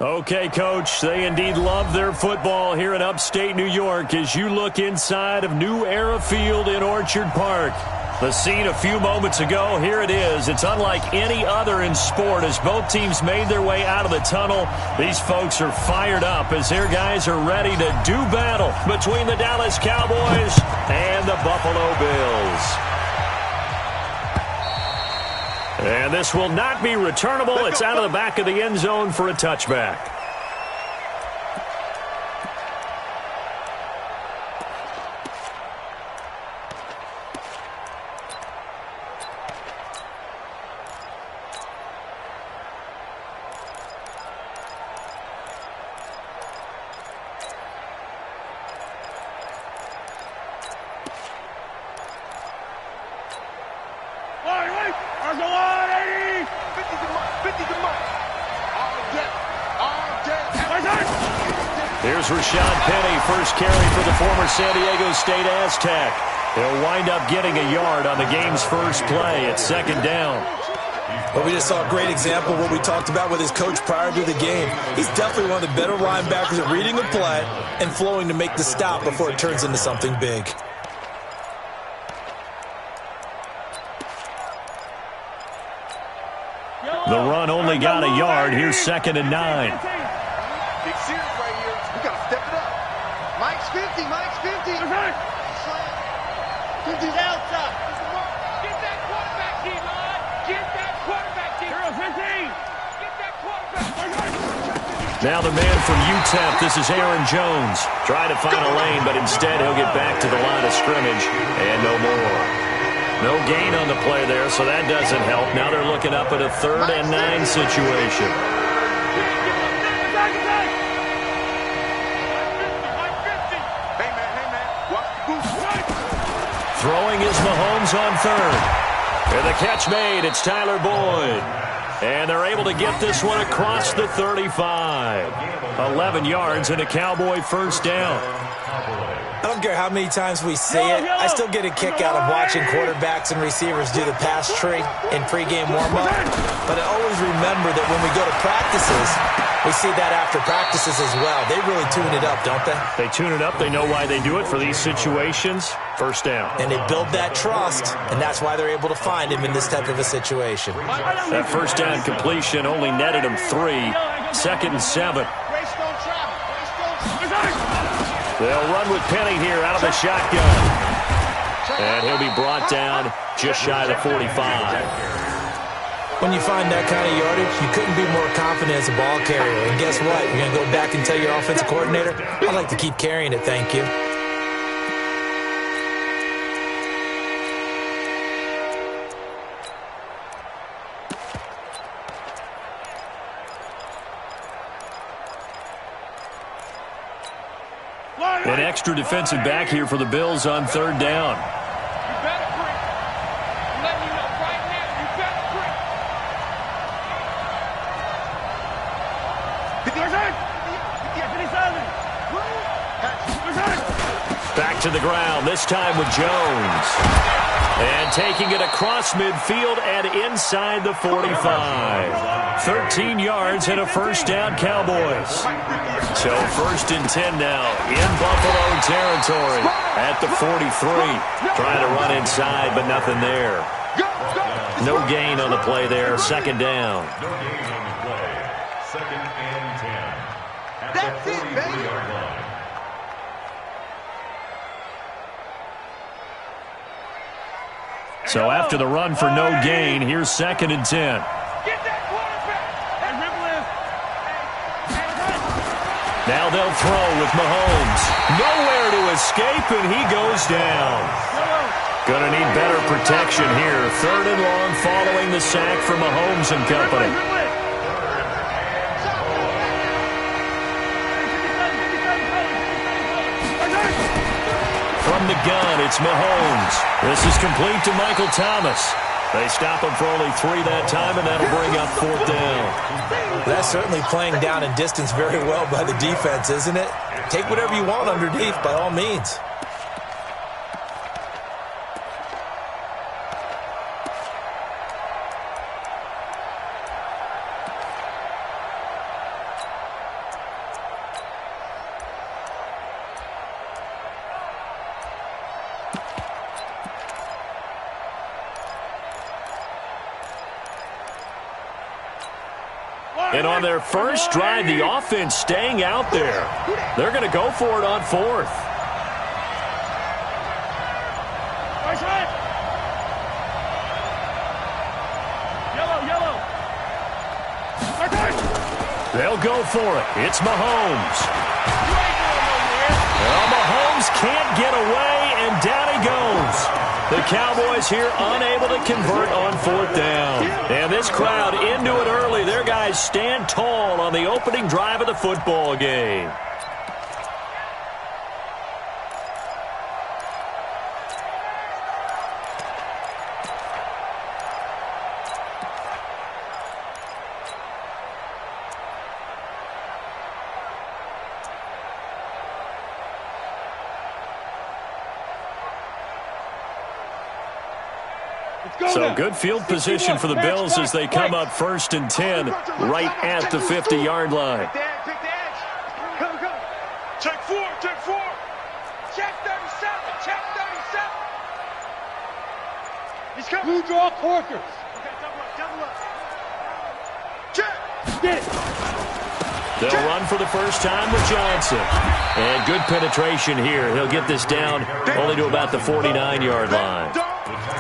Okay, Coach, they indeed love their football here in upstate New York as you look inside of New Era Field in Orchard Park. The scene a few moments ago, here it is. It's unlike any other in sport as both teams made their way out of the tunnel. These folks are fired up as their guys are ready to do battle between the Dallas Cowboys and the Buffalo Bills. And this will not be returnable. It's out of the back of the end zone for a touchback. Here's Rashad Penny, first carry for the former San Diego State Aztec. He'll wind up getting a yard on the game's first play at second down. Well, we just saw a great example of what we talked about with his coach prior to the game. He's definitely one of the better linebackers at reading the play and flowing to make the stop before it turns into something big. The run only got a yard. Here's 2nd and 9. Big series right here. We got to step it up. Mike's 50. Mike's 50. 50's outside. Get that quarterback, D-line. Get that quarterback, D-line. 15. Get that quarterback. Now the man from UTEP, this is Aaron Jones. Trying to find a lane, but instead he'll get back to the line of scrimmage and no more. No gain on the play there, so that doesn't help. Now they're looking up at a 3rd and 9 situation. Throwing is Mahomes on 3rd. And the catch made. It's Tyler Boyd. And they're able to get this one across the 35. 11 yards and a Cowboy first down. I don't care how many times we see it, I still get a kick out of watching quarterbacks and receivers do the pass tree in pregame warm-up. But I always remember that when we go to practices, we see that after practices as well. They really tune it up, don't they? They tune it up. They know why they do it for these situations. First down. And they build that trust, and that's why they're able to find him in this type of a situation. That first down completion only netted him 3. 2nd and 7. They'll run with Penny here out of the shotgun. And he'll be brought down just shy of the 45. When you find that kind of yardage, you couldn't be more confident as a ball carrier. And guess what? You're going to go back and tell your offensive coordinator, I'd like to keep carrying it, thank you. An extra defensive back here for the Bills on 3rd down. You better break. I'm letting you know right now, you better break. Back to the ground, this time with Jones. And taking it across midfield and inside the 45. 13 yards and a first down, Cowboys. So 1st and 10 now in Buffalo territory at the 43. Trying to run inside, but nothing there. No gain on the play there. 2nd down. That's it, baby. So after the run for no gain, here's 2nd and 10. Get that quarterback. Hey, Ripple. Now they'll throw with Mahomes. Nowhere to escape, and he goes down. Going to need better protection here. 3rd and long following the sack from Mahomes and company. From the gun, it's Mahomes. This is complete to Michael Thomas. They stop him for only 3 that time, and that'll bring up 4th down. That's certainly playing down and distance very well by the defense, isn't it? Take whatever you want underneath, by all means. And on their first drive, the offense staying out there. They're going to go for it on fourth. They'll go for it. It's Mahomes. Well, Mahomes can't get away, and down he goes. The Cowboys here unable to convert on fourth down. And this crowd into it early. Their guys stand tall on the opening drive of the football game. So good field position for the Bills as they come up 1st and 10 right at the 50-yard line. Pick the edge. Go. Check 4. Check 37. Check 37. He's coming. Blue draw Corkers. Okay, double up. Check. Get it. They'll run for the first time with Johnson. And good penetration here. He'll get this down only to about the 49-yard line.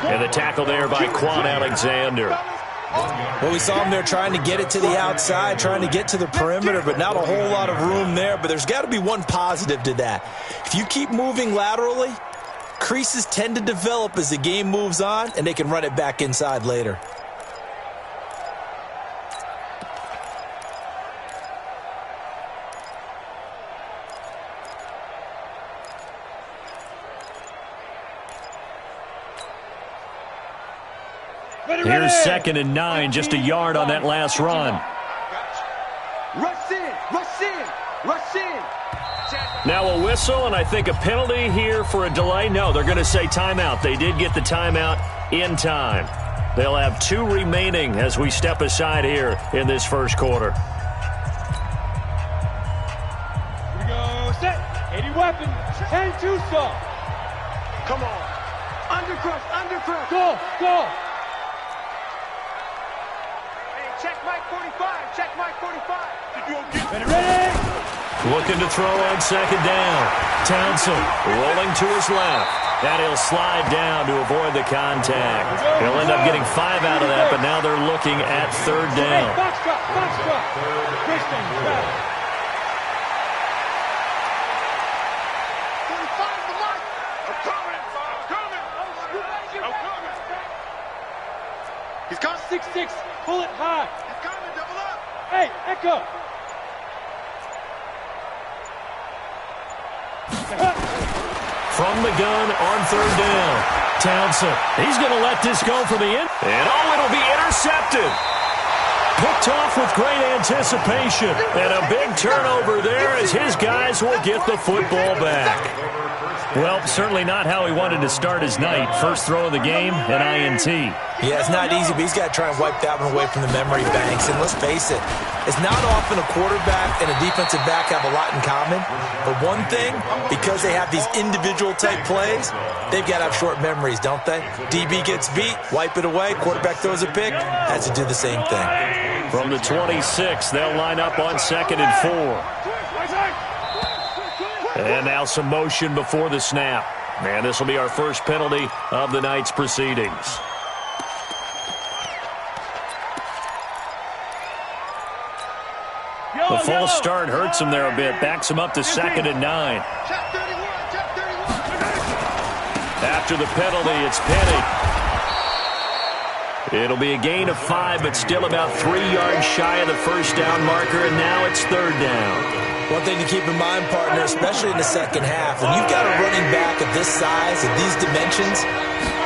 And the tackle there by Quan Alexander. Well, we saw him there trying to get it to the outside, trying to get to the perimeter, but not a whole lot of room there. But there's got to be one positive to that. If you keep moving laterally, creases tend to develop as the game moves on, and they can run it back inside later. Here's 2nd and 9, just a yard on that last run. Rush in. Now a whistle, and I think a penalty here for a delay. No, they're going to say timeout. They did get the timeout in time. They'll have 2 remaining as we step aside here in this first quarter. Here we go. Set. 80 weapon. 10-2 saw. Come on. Undercrush. Go. Check Mike 45. Ready. Looking to throw on 2nd down. Townsend rolling to his left. And he'll slide down to avoid the contact. He'll end up getting 5 out of that, but now they're looking at 3rd down. Box drop. Christian, grab it. 45 the mark. I'm coming. He's coming. 6-6. Pull it high. He's coming. Double up. Hey, Echo. From the gun on 3rd down. Townsend, he's going to let this go for the end. And it'll be intercepted. Picked off with great anticipation. And a big turnover there as his guys will get the football back. Well, certainly not how he wanted to start his night. First throw of the game, an INT. Yeah, it's not easy, but he's got to try and wipe that one away from the memory banks. And let's face it, it's not often a quarterback and a defensive back have a lot in common. But one thing, because they have these individual type plays, they've got to have short memories, don't they? DB gets beat, wipe it away, quarterback throws a pick, has to do the same thing. From the 26, they'll line up on 2nd and 4. And now some motion before the snap. And this will be our first penalty of the night's proceedings. The false start hurts him there a bit. Backs him up to 2nd and 9. Check 31. After the penalty, it's Penny. It'll be a gain of 5, but still about 3 yards shy of the first down marker, and now it's 3rd down. One thing to keep in mind, partner, especially in the second half, when you've got a running back of this size, of these dimensions,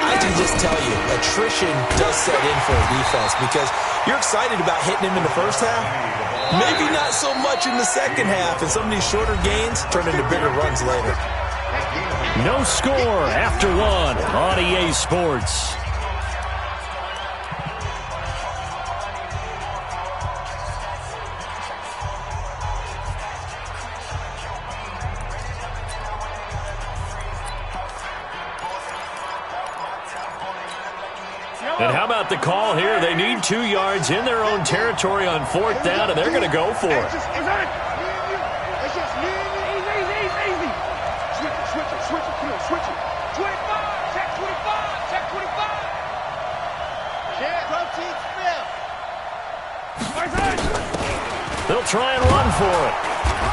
I can just tell you, attrition does set in for a defense because you're excited about hitting him in the first half. Maybe not so much in the second half, and some of these shorter gains turn into bigger runs later. No score after 1 on EA Sports. And how about the call here? They need 2 yards in their own territory on 4th down, and they're going to go for it. It's just me and you. It's just me and you. Easy. Switch it. Come on, switch it. 25. Check 25. Check 25. Can't. Protein fifth. They'll try and run for it.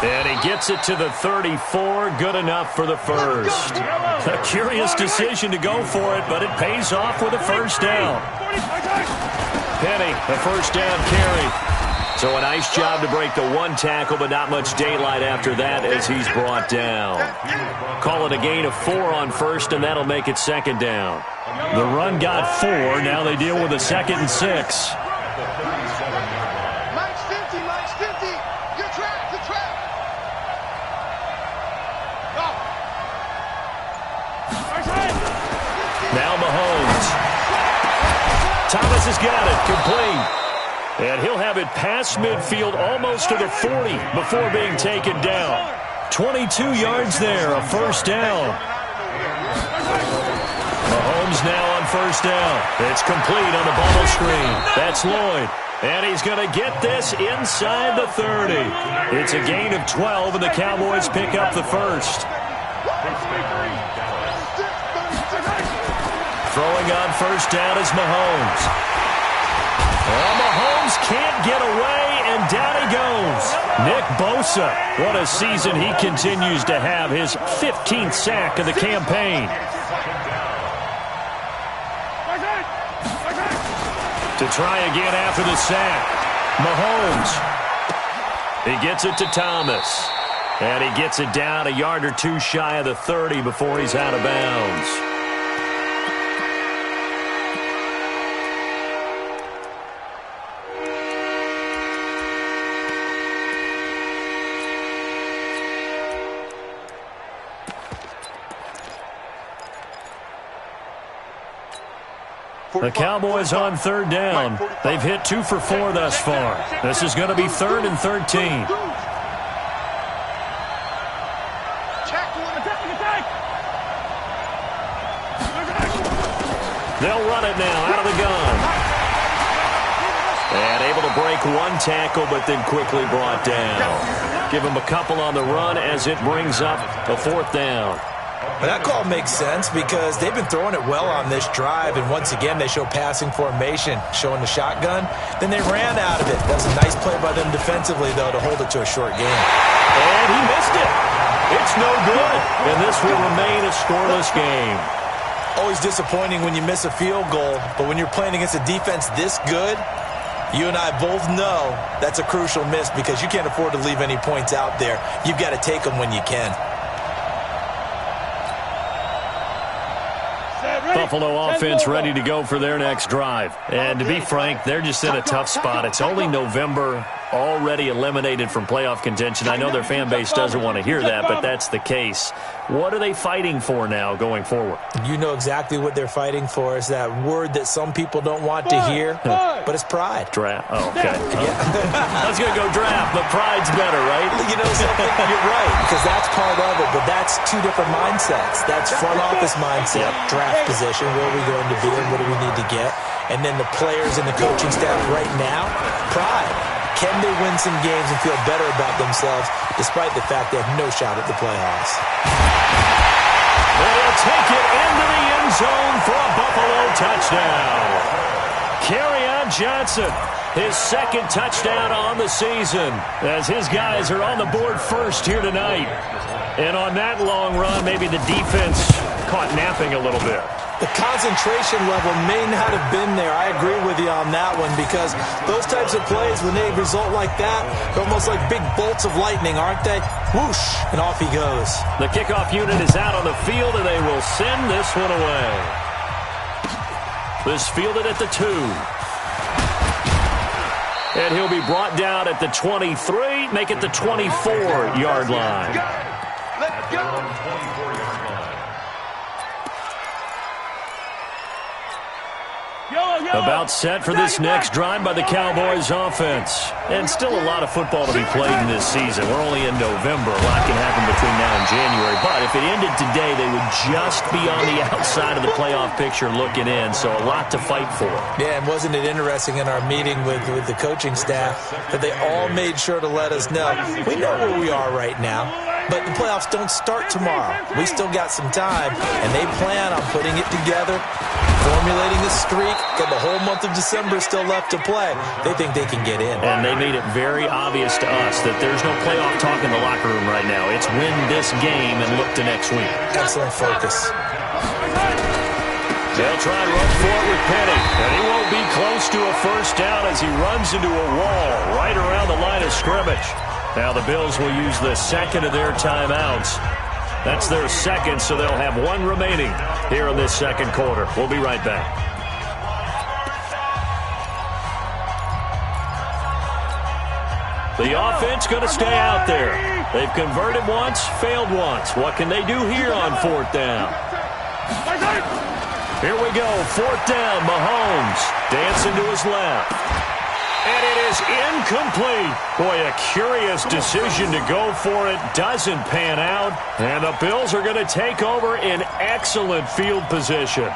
And he gets it to the 34. Good enough for the first. A curious decision to go for it, but it pays off with a first down. Penny, the first down carry. So a nice job to break the 1 tackle, but not much daylight after that as he's brought down. Call it a gain of 4 on first, and that'll make it 2nd down. The run got 4. Now they deal with a 2nd and 6. Mike's 50. Good trap. Now Mahomes. Thomas has got it. Complete. And he'll have it past midfield almost to the 40 before being taken down. 22 yards there, a first down. Mahomes now on first down. It's complete on the bubble screen. That's Lloyd. And he's going to get this inside the 30. It's a gain of 12, and the Cowboys pick up the first. Throwing on first down is Mahomes. Well, Mahomes can't get away, and down he goes. Nick Bosa, what a season he continues to have. His 15th sack of the campaign. To try again after the sack. Mahomes. He gets it to Thomas. And he gets it down a yard or 2 shy of the 30 before he's out of bounds. The Cowboys on 3rd down. They've hit 2 for 4 thus far. This is going to be 3rd and 13. They'll run it now out of the gun. And able to break 1 tackle, but then quickly brought down. Give him a couple on the run as it brings up a 4th down. But that call makes sense because they've been throwing it well on this drive, and once again they show passing formation, showing the shotgun. Then they ran out of it. That was a nice play by them defensively, though, to hold it to a short game. And he missed it. It's no good, and this will remain a scoreless game. Always disappointing when you miss a field goal, but when you're playing against a defense this good, you and I both know that's a crucial miss because you can't afford to leave any points out there. You've got to take them when you can. Buffalo offense ready to go for their next drive. And to be frank, they're just in a tough spot. It's only November, already eliminated from playoff contention. I know their fan base doesn't want to hear that, but that's the case. What are they fighting for now going forward? You know exactly what they're fighting for. Is that word that some people don't want to hear, but it's pride. Draft. Oh, okay. I was going to go draft, but pride's better, right? You know something? You're right, because that's part of it, but that's 2 different mindsets. That's front office mindset, draft position, where are we going to be and what do we need to get? And then the players and the coaching staff right now, pride. Can they win some games and feel better about themselves despite the fact they have no shot at the playoffs? And he'll take it into the end zone for a Buffalo touchdown. Kerryon Johnson, his 2nd touchdown on the season, as his guys are on the board first here tonight. And on that long run, maybe the defense caught napping a little bit. The concentration level may not have been there. I agree with you on that one because those types of plays, when they result like that, they're almost like big bolts of lightning, aren't they? Whoosh, and off he goes. The kickoff unit is out on the field, and they will send this one away. This fielded at the 2. And he'll be brought down at the 23, make it the 24-yard line. Let's go. Yellow, About set for this next drive by the Cowboys offense. And still a lot of football to be played in this season. We're only in November. A lot can happen between now and January. But if it ended today, they would just be on the outside of the playoff picture looking in. So a lot to fight for. Yeah, and wasn't it interesting in our meeting with the coaching staff that they all made sure to let us know, we know where we are right now, but the playoffs don't start tomorrow. We still got some time, and they plan on putting it together, formulating a streak, got the whole month of December still left to play. They think they can get in. And they made it very obvious to us that there's no playoff talk in the locker room right now. It's win this game and look to next week. Excellent focus. They'll try and run for it with Penny, and he won't be close to a first down as he runs into a wall right around the line of scrimmage. Now the Bills will use the second of their timeouts. That's their second, so they'll have one remaining here in this second quarter. We'll be right back. The offense going to stay out there. They've converted once, failed once. What can they do here on fourth down? Here we go, fourth down, Mahomes dancing to his left. And it is incomplete. Boy, a curious decision to go for it. Doesn't pan out. And the Bills are going to take over in excellent field position.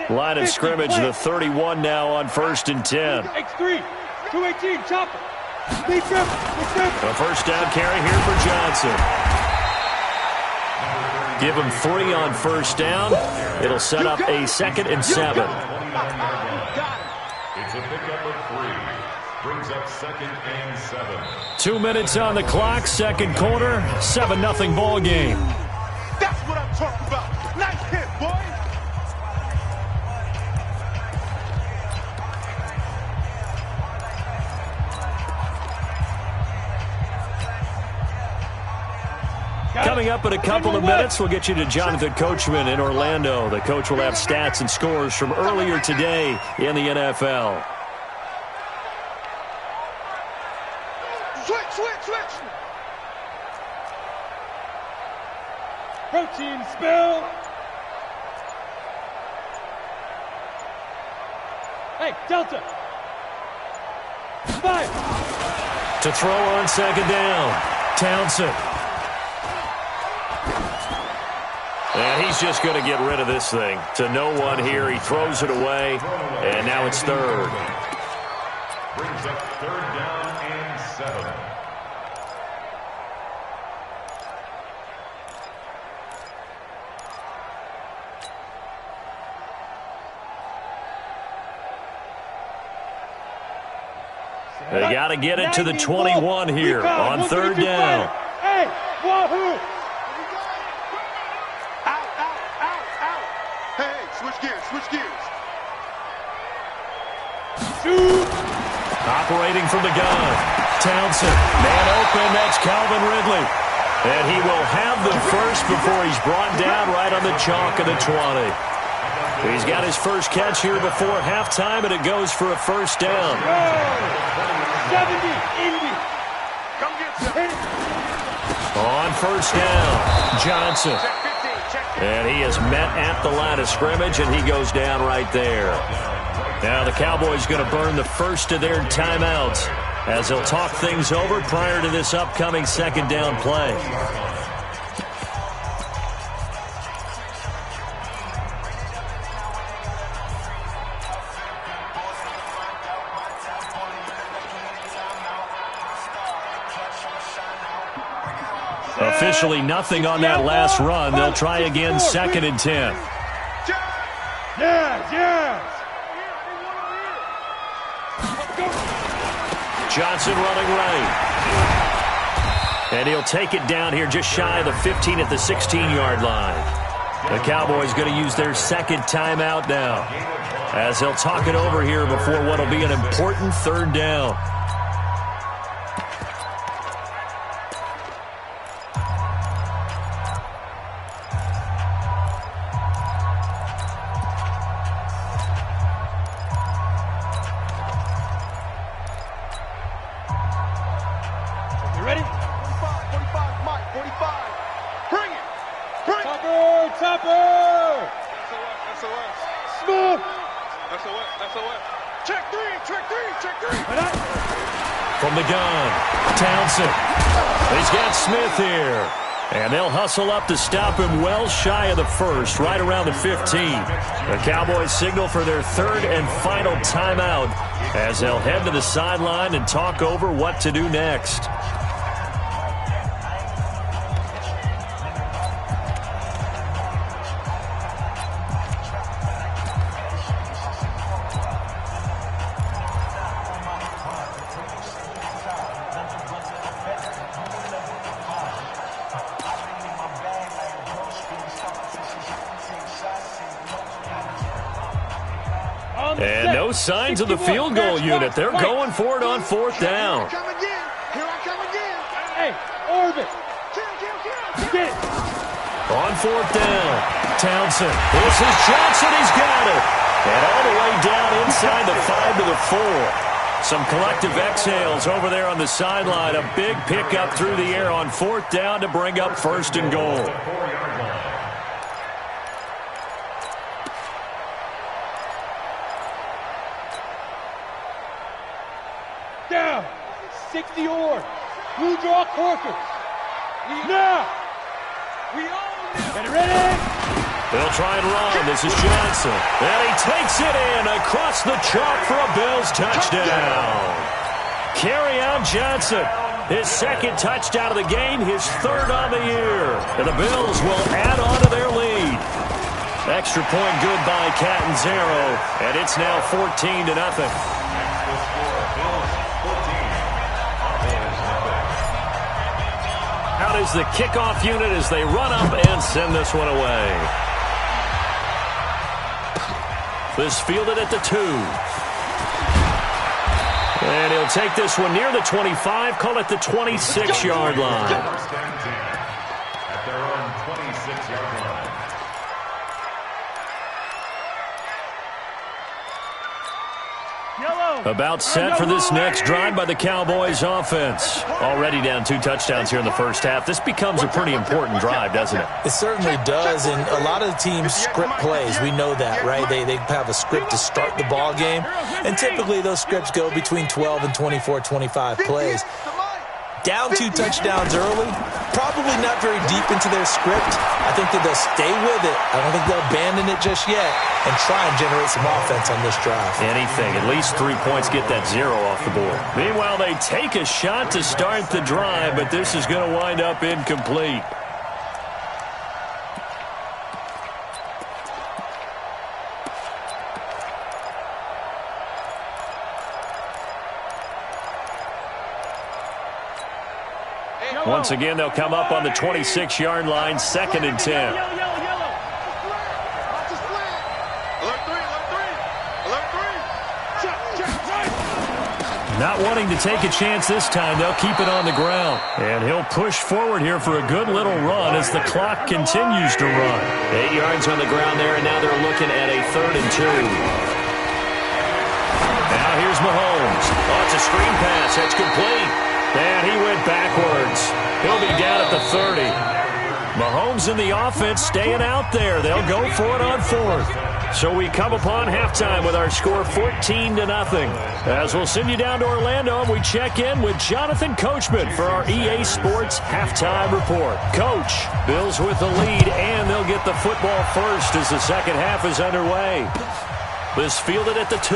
Line of scrimmage, the 31 now on 1st and 10. X3, 218, chopper. A first down carry here for Johnson. Give him 3 on first down. It'll set up a 2nd and 7. It's a pickup of 3. Brings up 2nd and 7. 2 minutes on the clock, second quarter, 7-0 ball game. That's what I'm talking about. Nice hit, boy. Coming up in a couple of minutes, we'll get you to Jonathan Coachman in Orlando. The coach will have stats and scores from earlier today in the NFL. Switch. Protein spill. Hey, Delta. 5. To throw on second down, Townsend. And he's just going to get rid of this thing. To no one here. He throws it away, and now it's third. Brings up 3rd down and 7. They got to get it to the 21 here on 3rd down. Hey, wahoo! Out. Hey, switch gears. Shoot! Operating from the gun. Townsend, man open, that's Calvin Ridley. And he will have the first before he's brought down right on the chalk of the 20. He's got his first catch here before halftime, and it goes for a first down. 70, Indy. Come get it. On first down, Johnson. And he is met at the line of scrimmage, and he goes down right there. Now the Cowboys going to burn the first of their timeouts as they'll talk things over prior to this upcoming second down play. Officially nothing on that last run. They'll try again, 2nd and 10. Yes. Johnson running right. And he'll take it down here just shy of the 15 at the 16-yard line. The Cowboys going to use their second timeout now as they'll talk it over here before what will be an important 3rd down. Check three. From the gun, Townsend. He's got Smith here. And they'll hustle up to stop him well shy of the first, right around the 15. The Cowboys signal for their third and final timeout as they'll head to the sideline and talk over what to do next. And no signs of the field goal unit. They're going for it on fourth down. Here I come again. Hey, Orbit. Get it. On fourth down, Townsend. This is Johnson. He's got it. And all the way down inside the 5 to the 4. Some collective exhales over there on the sideline. A big pickup through the air on fourth down to bring up first and goal. Down. 60 or. Blue draw Corker. Now. We all get it ready. They'll try and run. This is Johnson. And he takes it in across the chalk for a Bills touchdown. Kerryon Johnson. His second touchdown of the game, his third on the year. And the Bills will add on to their lead. Extra point good by Catanzaro. And it's now 14-0. Out is the kickoff unit as they run up and send this one away. This fielded at the 2. And he'll take this one near the 25, call it the 26-yard line. At their own 26-yard line. About set for this next drive by the Cowboys offense. Already down 2 touchdowns here in the first half. This becomes a pretty important drive, doesn't it? It certainly does, and a lot of the teams script plays. We know that, right? They have a script to start the ball game, and typically those scripts go between 12 and 24, 25 plays. Down 2 touchdowns early, probably not very deep into their script. I think that they'll stay with it. I don't think they'll abandon it just yet and try and generate some offense on this drive. Anything, at least 3 points, get that 0 off the board. Meanwhile, they take a shot to start the drive, but this is going to wind up incomplete. Once again, they'll come up on the 26-yard line, 2nd and 10. Alert 3. Not wanting to take a chance this time, they'll keep it on the ground. And he'll push forward here for a good little run as the clock continues to run. 8 yards on the ground there, and now they're looking at a 3rd and 2. Now here's Mahomes. Oh, it's a screen pass. That's complete. And he went backwards. He'll be down at the 30. Mahomes and the offense staying out there. They'll go for it on 4th. So we come upon halftime with our score 14-0. As we'll send you down to Orlando, and we check in with Jonathan Coachman for our EA Sports Halftime Report. Coach, Bills with the lead, and they'll get the football first as the second half is underway. This fielded at the 2.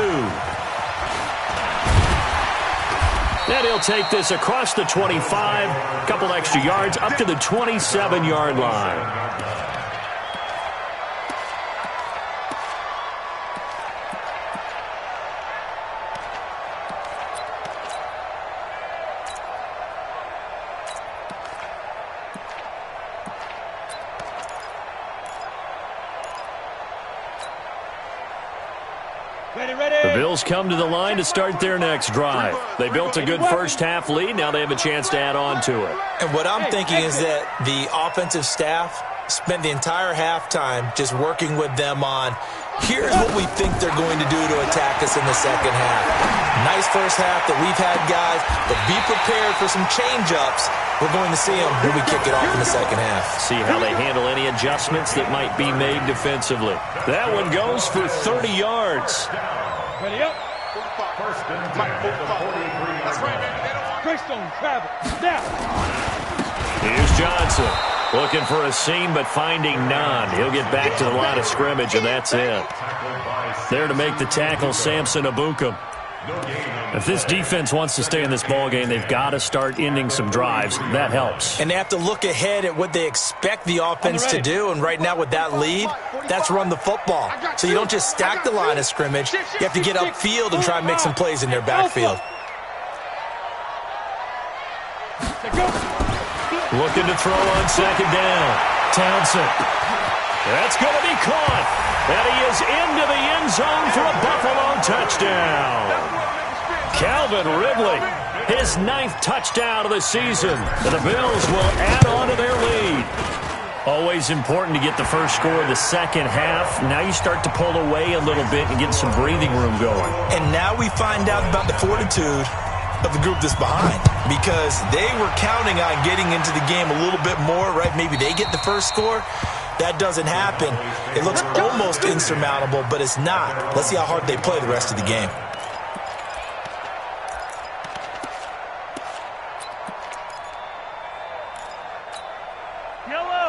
And he'll take this across the 25, a couple extra yards, up to the 27-yard line. The Bills come to the line to start their next drive. They built a good first half lead. Now they have a chance to add on to it. And what I'm thinking is that the offensive staff spent the entire halftime just working with them on, here's what we think they're going to do to attack us in the second half. Nice first half that we've had, guys, but be prepared for some change-ups. We're going to see them when we kick it off in the second half. See how they handle any adjustments that might be made defensively. That one goes for 30 yards. Ready up. 45. First and 10 at the 43-yard line. Greystone travel. Now. Here's Johnson. Looking for a seam, but finding none. He'll get back to the line of scrimmage, and that's it. There to make the tackle, Samson Abukum. If this defense wants to stay in this ballgame, they've got to start ending some drives. That helps. And they have to look ahead at what they expect the offense to do. And right now with that lead, that's run the football. So you don't just stack the line of scrimmage. You have to get upfield and try and make some plays in their backfield. Looking to throw on second down. Townsend. That's going to be caught. And he is into the end zone for a Buffalo touchdown. Calvin Ridley, his 9th touchdown of the season. And the Bills will add on to their lead. Always important to get the first score of the second half. Now you start to pull away a little bit and get some breathing room going. And now we find out about the fortitude of the group that's behind, because they were counting on getting into the game a little bit more, right? Maybe they get the first score. That doesn't happen. It looks almost insurmountable, but it's not. Let's see how hard they play the rest of the game.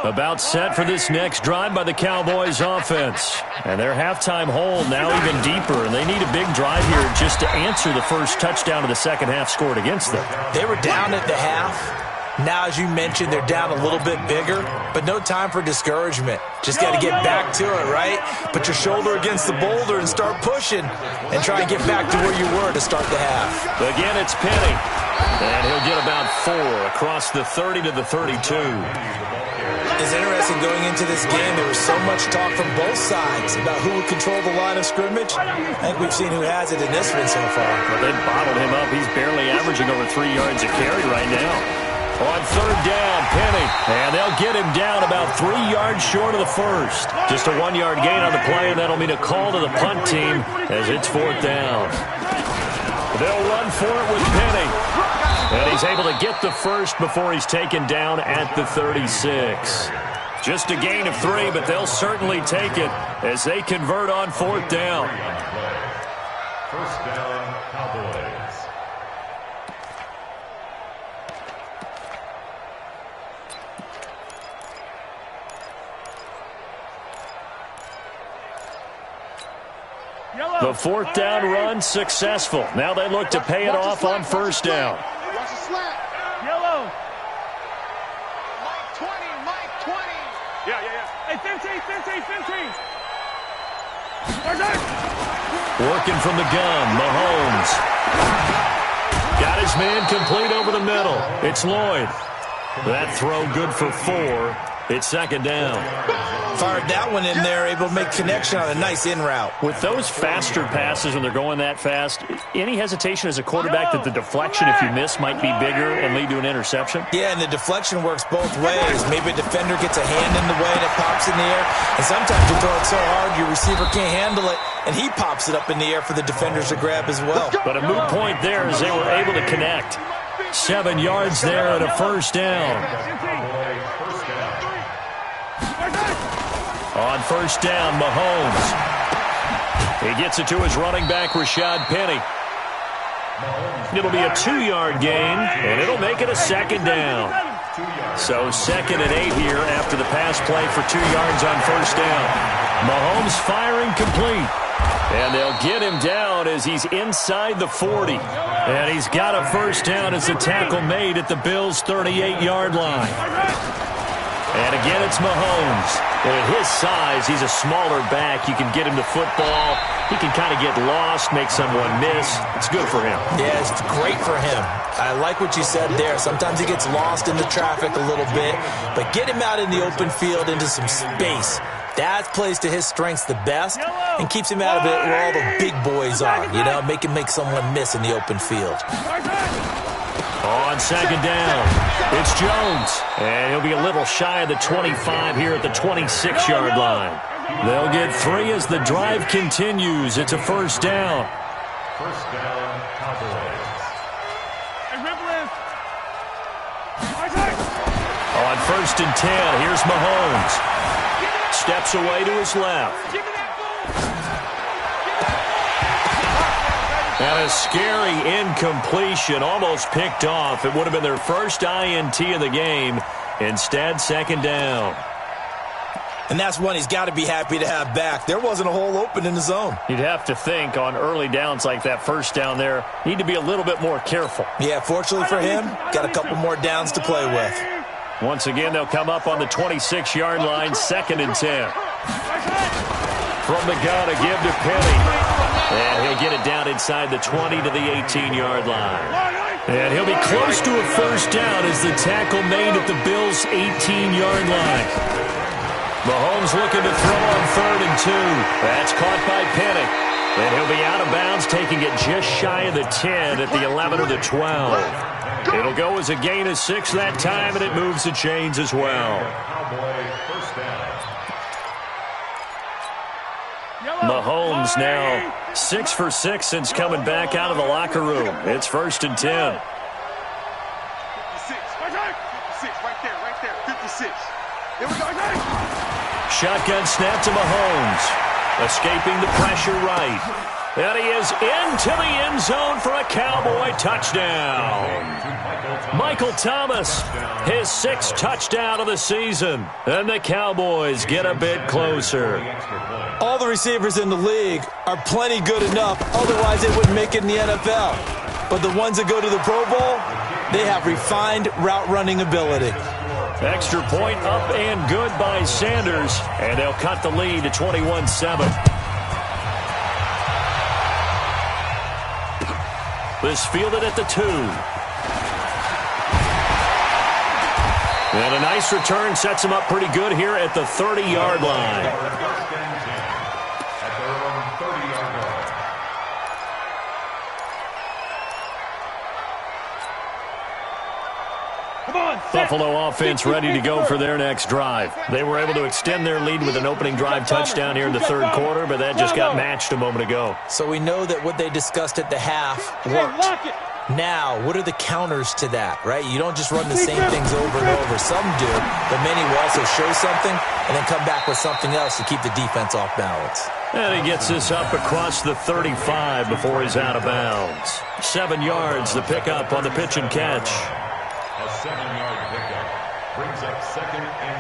About set for this next drive by the Cowboys offense. And their halftime hole now even deeper, and they need a big drive here just to answer the first touchdown of the second half scored against them. They were down at the half. Now, as you mentioned, they're down a little bit bigger, but no time for discouragement. Just got to get back to it, right? Put your shoulder against the boulder and start pushing and try and get back to where you were to start the half. Again, it's Penny. And he'll get about 4 across the 30 to the 32. It's interesting going into this game. There was so much talk from both sides about who would control the line of scrimmage. I think we've seen who has it in this one so far. Well, they bottled him up. He's barely averaging over 3 yards a carry right now. On third down, Penny. And they'll get him down about 3 yards short of the first. Just a 1-yard gain on the play, and that'll mean a call to the punt team as it's fourth down. They'll run for it with Penny. And he's able to get the first before he's taken down at the 36. Just a gain of 3, but they'll certainly take it as they convert on fourth down. First down, Cowboys. The fourth down run successful. Now they look to pay it off on first down. Watch the slant. Yellow. Mike 20, Mike 20. Yeah. Hey, 15. Working from the gun, Mahomes. Got his man complete over the middle. It's Lloyd. That throw good for 4. It's second down. Fired that one in there, able to make connection on a nice in route. With those faster passes when they're going that fast, any hesitation as a quarterback that the deflection, if you miss, might be bigger and lead to an interception? Yeah, and the deflection works both ways. Maybe a defender gets a hand in the way and it pops in the air. And sometimes you throw it so hard your receiver can't handle it, and he pops it up in the air for the defenders to grab as well. But a moot point there as they were able to connect. 7 yards there and a first down. On first down, Mahomes. He gets it to his running back, Rashad Penny. It'll be a 2-yard gain, and it'll make it a second down. So 2nd and 8 here after the pass play for 2 yards on first down. Mahomes firing complete. And they'll get him down as he's inside the 40. And he's got a first down as the tackle made at the Bills' 38-yard line. And again, it's Mahomes. And at his size, he's a smaller back. You can get him the football. He can kind of get lost, make someone miss. It's good for him. Yeah, it's great for him. I like what you said there. Sometimes he gets lost in the traffic a little bit, but get him out in the open field into some space. That plays to his strengths the best and keeps him out of it where all the big boys are. You know, make him make someone miss in the open field. On second down, it's Jones. And he'll be a little shy of the 25 here at the 26-yard line. They'll get 3 as the drive continues. It's a first down. First down, Cowboys. On first and 10, here's Mahomes. Steps away to his left. And a scary incompletion, almost picked off. It would have been their first INT of the game. Instead, second down. And that's one he's got to be happy to have back. There wasn't a hole open in the zone. You'd have to think on early downs like that first down there, need to be a little bit more careful. Yeah, fortunately for him, got a couple more downs to play with. Once again, they'll come up on the 26-yard line, 2nd and 10. From the gun, a give to Penny. And he'll get it down inside the 20 to the 18-yard line. And he'll be close to a first down as the tackle made at the Bills' 18-yard line. Mahomes looking to throw on 3rd and 2. That's caught by Penny. And he'll be out of bounds, taking it just shy of the 10 at the 11 or the 12. It'll go as a gain of 6 that time, and it moves the chains as well. Mahomes now 6 for 6 since coming back out of the locker room. It's 1st and 10. 56. 56, right there, 56. Here we go. Shotgun snap to Mahomes. Escaping the pressure right. And he is into the end zone for a Cowboy touchdown. Michael Thomas, his 6th touchdown of the season. And the Cowboys get a bit closer. All the receivers in the league are plenty good enough, otherwise they wouldn't make it in the NFL. But the ones that go to the Pro Bowl, they have refined route running ability. Extra point up and good by Sanders. And they'll cut the lead to 21-7. This fielded at the 2. And a nice return sets him up pretty good here at the 30-yard line. Buffalo offense ready to go for their next drive. They were able to extend their lead with an opening drive touchdown here in the 3rd quarter, but that just got matched a moment ago. So we know that what they discussed at the half worked. Now, what are the counters to that, right? You don't just run the same things over and over. Some do, but many will also show something and then come back with something else to keep the defense off balance. And he gets this up across the 35 before he's out of bounds. 7 yards, the pickup on the pitch and catch. A 7-yard pickup brings up 2nd and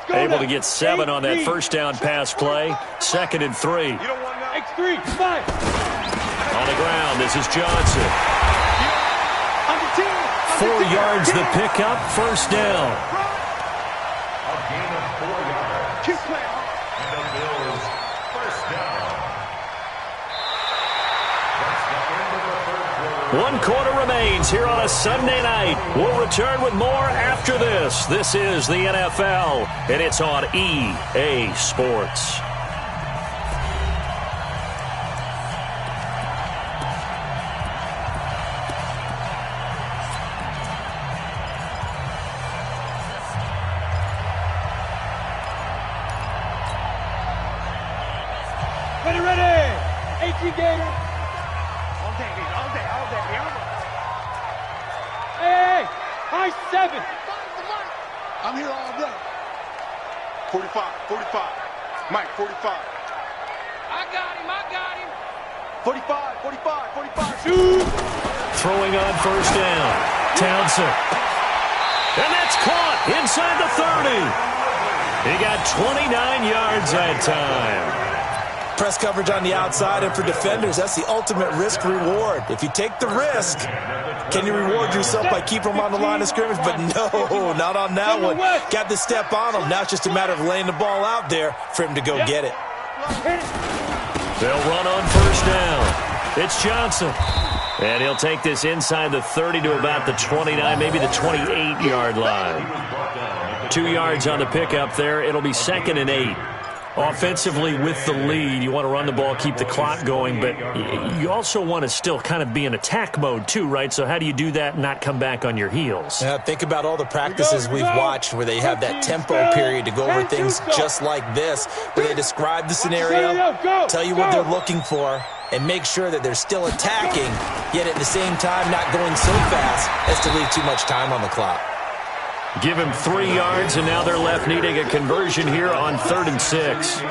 3. Able to get 7 on that first down pass play. 2nd and 3. You don't want nothing. X3, come on. On the ground, this is Johnson. 4 yards the pickup, first down. A gain of 4 yards. Keep playing. And the Bills first down. That's the end of the 3rd quarter. 1 quarter remains here on a Sunday night. We'll return with more after this. This is the NFL, and it's on EA Sports. Ready. 18 Gator. All day. Hey, high 7. I'm here all day. 45. Mike, 45. I got him. 45. Shoot. Throwing on first down. Townsend. And that's caught inside the 30. He got 29 yards that time. Press coverage on the outside, and for defenders, that's the ultimate risk-reward. If you take the risk, can you reward yourself by keeping them on the line of scrimmage? But no, not on that one. Got the step on him. Now it's just a matter of laying the ball out there for him to go get it. They'll run on first down. It's Johnson. And he'll take this inside the 30 to about the 29, maybe the 28-yard line. 2 yards on the pickup there. It'll be 2nd and 8. Offensively with the lead, you want to run the ball, keep the clock going, but you also want to still kind of be in attack mode too, right? So how do you do that and not come back on your heels? Yeah, think about all the practices we've watched where they have that tempo period to go over things just like this, where they describe the scenario, tell you what they're looking for, and make sure that they're still attacking, yet at the same time not going so fast as to leave too much time on the clock. Give him 3 yards, and now they're left needing a conversion here on 3rd and 6.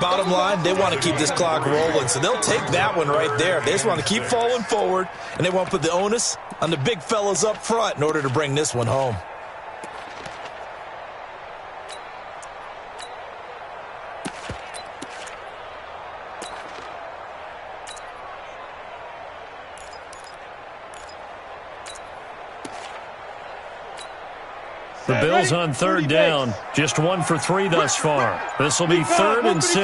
Bottom line, they want to keep this clock rolling, so they'll take that one right there. They just want to keep falling forward, and they want to put the onus on the big fellas up front in order to bring this one home. The Bills on 3rd down. Just 1 for 3 thus far. This will be 3rd and 6. On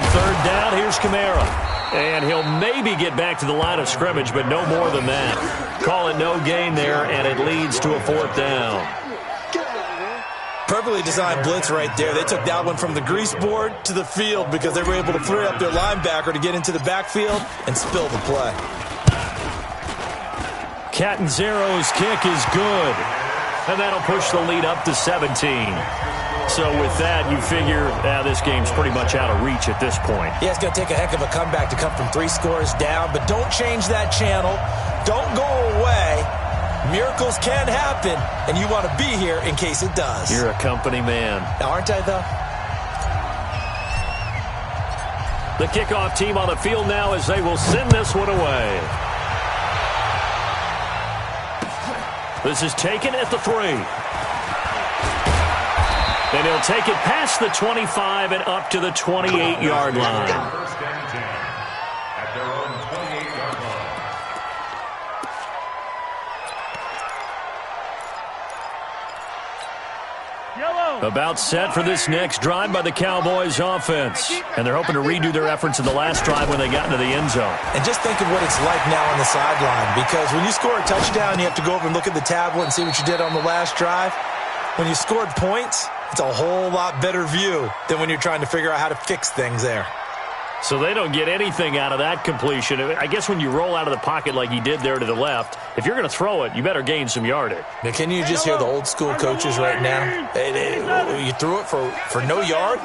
3rd down, here's Kamara. And he'll maybe get back to the line of scrimmage, but no more than that. Call it no gain there, and it leads to a 4th down. Perfectly designed blitz right there. They took that one from the grease board to the field because they were able to free up their linebacker to get into the backfield and spill the play. Catanzaro's kick is good, and that'll push the lead up to 17. So with that, you figure this game's pretty much out of reach at this point. Yeah, it's going to take a heck of a comeback to come from 3 scores down, but don't change that channel. Don't go away. Miracles can happen, and you want to be here in case it does. You're a company man. Aren't I, though? The kickoff team on the field now as they will send this one away. This is taken at the 3. And he'll take it past the 25 and up to the 28-yard line. First and 10 at their own 28-yard line. About set for this next drive by the Cowboys offense. And they're hoping to redo their efforts in the last drive when they got into the end zone. And just think of what it's like now on the sideline, because when you score a touchdown, you have to go over and look at the tablet and see what you did on the last drive. When you scored points, it's a whole lot better view than when you're trying to figure out how to fix things there. So they don't get anything out of that completion. I guess when you roll out of the pocket like he did there to the left, if you're going to throw it, you better gain some yardage. Now, can you just hear the old school coaches right now? You threw it for no yards?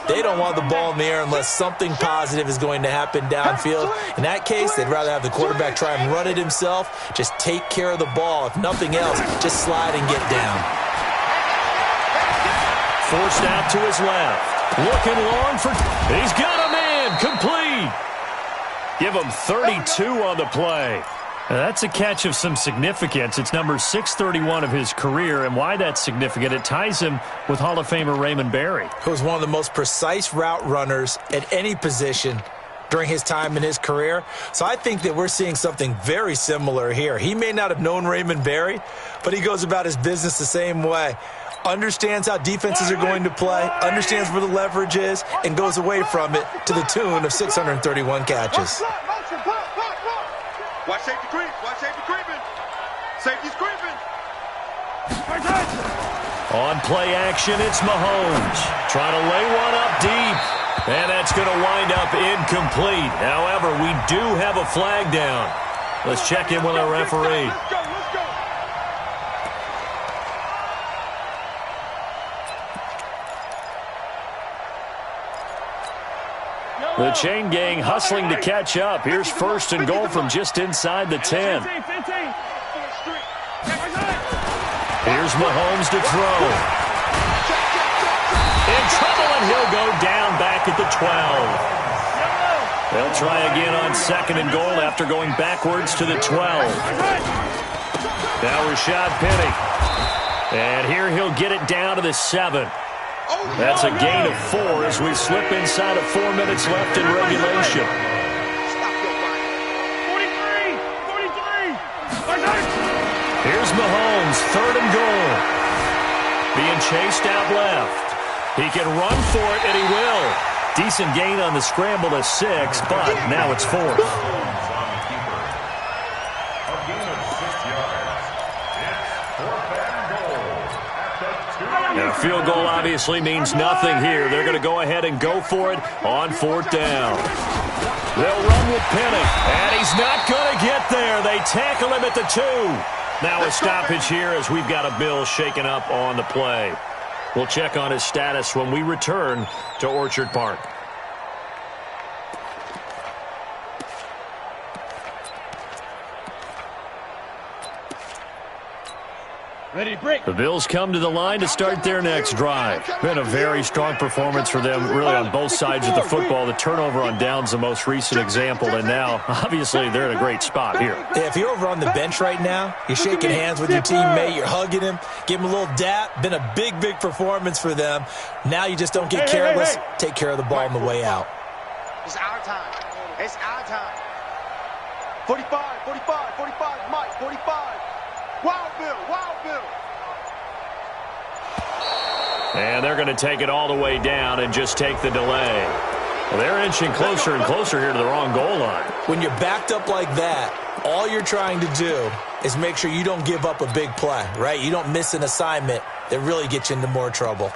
They don't want the ball in the air unless something positive is going to happen downfield. In that case, they'd rather have the quarterback try and run it himself. Just take care of the ball. If nothing else, just slide and get down. Forced out to his left. Looking long for... He's got a man. Complete. Give him 32 on the play. Now, that's a catch of some significance. It's number 631 of his career, and why that's significant, it ties him with Hall of Famer Raymond Berry, who was one of the most precise route runners at any position during his time in his career. So I think that we're seeing something very similar here. He may not have known Raymond Berry, but he goes about his business the same way. Understands how defenses are going to play, understands where the leverage is, and goes away from it to the tune of 631 catches. Watch safety creep. Watch safety creeping. Safety's creeping. On play action, it's Mahomes. Trying to lay one up deep. And that's going to wind up incomplete. However, we do have a flag down. Let's check in with our referee. Let's go. The chain gang hustling to catch up. Here's 1st and goal from just inside the 10. Here's Mahomes to throw. In trouble, and he'll go down back at the 12. They'll try again on 2nd and goal after going backwards to the 12. Now Rashad Penny. And here he'll get it down to the 7. That's a gain of 4 as we slip inside of 4 minutes left in regulation. 43. Here's Mahomes, 3rd and goal. Being chased out left. He can run for it, and he will. Decent gain on the scramble to 6, but now it's 4th. Now, field goal obviously means nothing here. They're going to go ahead and go for it on 4th down. They'll run with Penny, and he's not going to get there. They tackle him at the 2. Now a stoppage here as we've got a Bill shaken up on the play. We'll check on his status when we return to Orchard Park. The Bills come to the line to start their next drive. Been a very strong performance for them, really, on both sides of the football. The turnover on downs, the most recent example, and now, obviously, they're in a great spot here. Yeah, if you're over on the bench right now, you're shaking hands with your teammate, you're hugging him, give him a little dap. Been a big, big performance for them. Now you just don't get careless. Take care of the ball on the way out. It's our time. It's our time. 45, 45, 45, Mike, 45. Wild Bill, Wild Bill. And they're going to take it all the way down and just take the delay. Well, they're inching closer and closer here to the wrong goal line. When you're backed up like that, all you're trying to do is make sure you don't give up a big play, right? You don't miss an assignment that really gets you into more trouble.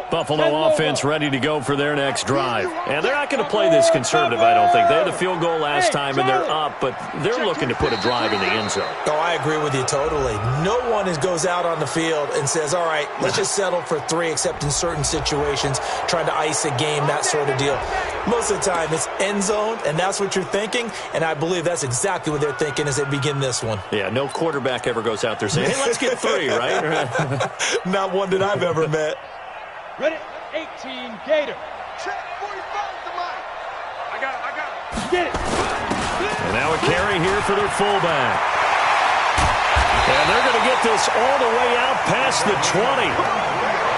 Buffalo offense ready to go for their next drive. And they're not going to play this conservative, I don't think. They had the field goal last time, and they're up, but they're looking to put a drive in the end zone. Oh, I agree with you totally. No one goes out on the field and says, all right, let's just settle for 3, except in certain situations, trying to ice a game, that sort of deal. Most of the time, it's end zone, and that's what you're thinking, and I believe that's exactly what they're thinking as they begin this one. Yeah, no quarterback ever goes out there saying, hey, let's get 3, right? Not one that I've ever met. Ready, 18, Gator. Check 45 to Mike. I got it. Get it. And now a carry here for their fullback. And they're going to get this all the way out past the 20.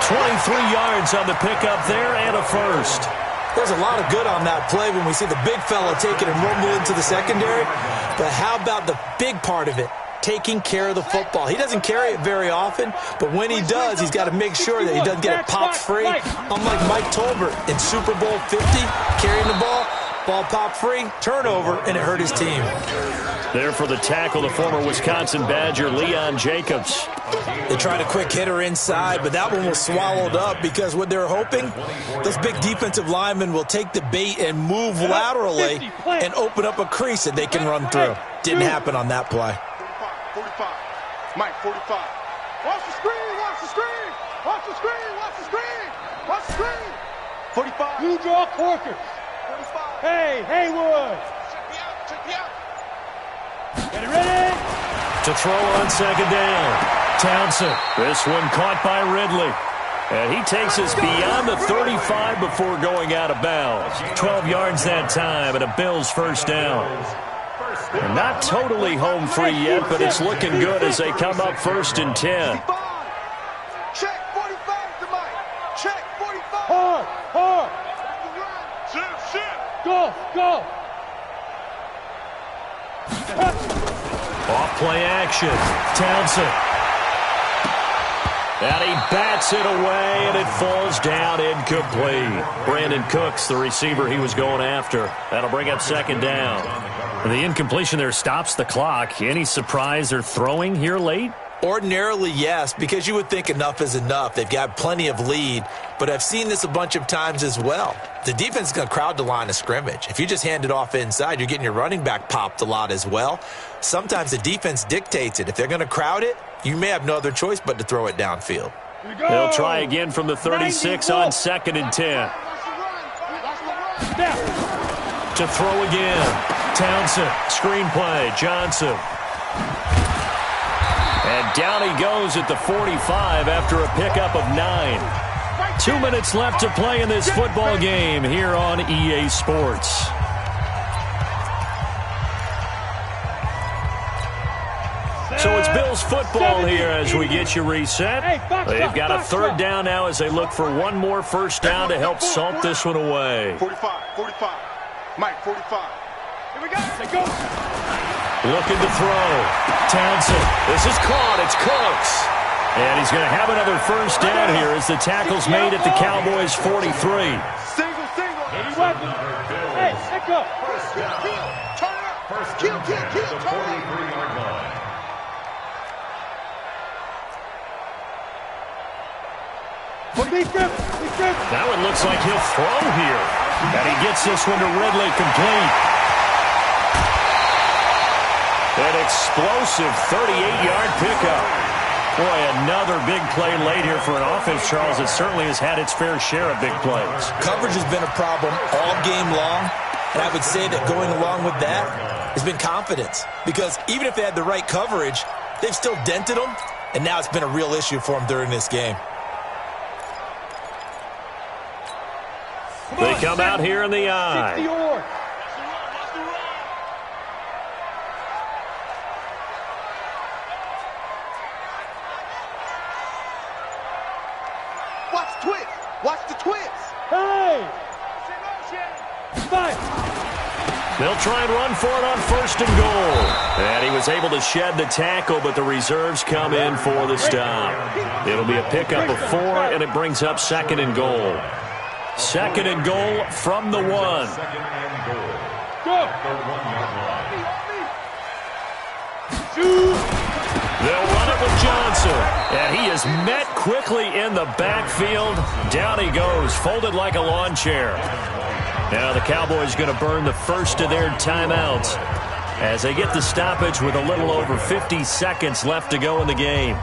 23 yards on the pickup there and a first. There's a lot of good on that play when we see the big fella take it and rumble into the secondary. But how about the big part of it? Taking care of the football. He doesn't carry it very often, but when he does, he's got to make sure that he doesn't get it popped free. Unlike Mike Tolbert in Super Bowl 50, carrying the ball popped free, turnover, and it hurt his team. There for the tackle, the former Wisconsin Badger, Leon Jacobs. They tried a quick hitter inside, but that one was swallowed up because what they're hoping, those big defensive linemen will take the bait and move laterally and open up a crease that they can run through. Didn't happen on that play. 45. Mike, 45. Watch the screen, watch the screen. Watch the screen, watch the screen. Watch the screen. 45. You draw Corkers. 45. Hey, Haywood. Check me out. Get it ready. To throw on second down. Townsend. This one caught by Ridley. And he takes us beyond the 35 before going out of bounds. 12 yards that time and a Bills first down. They're not totally home free yet, but it's looking good as they come up 1st and 10. Check 45 to Mike. Check 45. Hard. Shift. Go. Off play action. Townsend. And he bats it away, and it falls down incomplete. Brandon Cooks, the receiver he was going after. That'll bring up 2nd down. The incompletion there stops the clock. Any surprise they're throwing here late? Ordinarily, yes, because you would think enough is enough. They've got plenty of lead, but I've seen this a bunch of times as well. The defense is going to crowd the line of scrimmage. If you just hand it off inside, you're getting your running back popped a lot as well. Sometimes the defense dictates it. If they're going to crowd it, you may have no other choice but to throw it downfield. They'll try again from the 36 on 2nd and 10. To throw again. Townsend, screen play, Johnson. And down he goes at the 45 after a pickup of 9. 2 minutes left to play in this football game here on EA Sports. So it's Bills football here as we get you reset. They've got a 3rd down now as they look for one more first down to help salt this one away. 45. Mike, 45. Here we go. Go. Looking to throw. Townsend. This is caught. It's Cooks. And he's going to have another first down here as the tackle's made at the Cowboys' 43. Single. Any weapon. Hey, let go. Turn it up. Kill. Turn it up. That one looks like he'll throw here. And he gets this one to Ridley complete. An explosive 38-yard pickup. Boy, another big play late here for an offense, Charles, that certainly has had its fair share of big plays. Coverage has been a problem all game long, and I would say that going along with that has been confidence. Because even if they had the right coverage, they've still dented them, and now it's been a real issue for them during this game. They come out here in the eye. Watch the twist. Watch the twist. Hey! Fight! They'll try and run for it on 1st and goal. And he was able to shed the tackle, but the reserves come in for the stop. It'll be a pickup of 4, and it brings up 2nd and goal. 2nd and goal from the 1. 2nd and goal. Go! The 1-yard line. They'll run it with Johnson. And he is met quickly in the backfield. Down he goes, folded like a lawn chair. Now the Cowboys going to burn the first of their timeouts as they get the stoppage with a little over 50 seconds left to go in the game.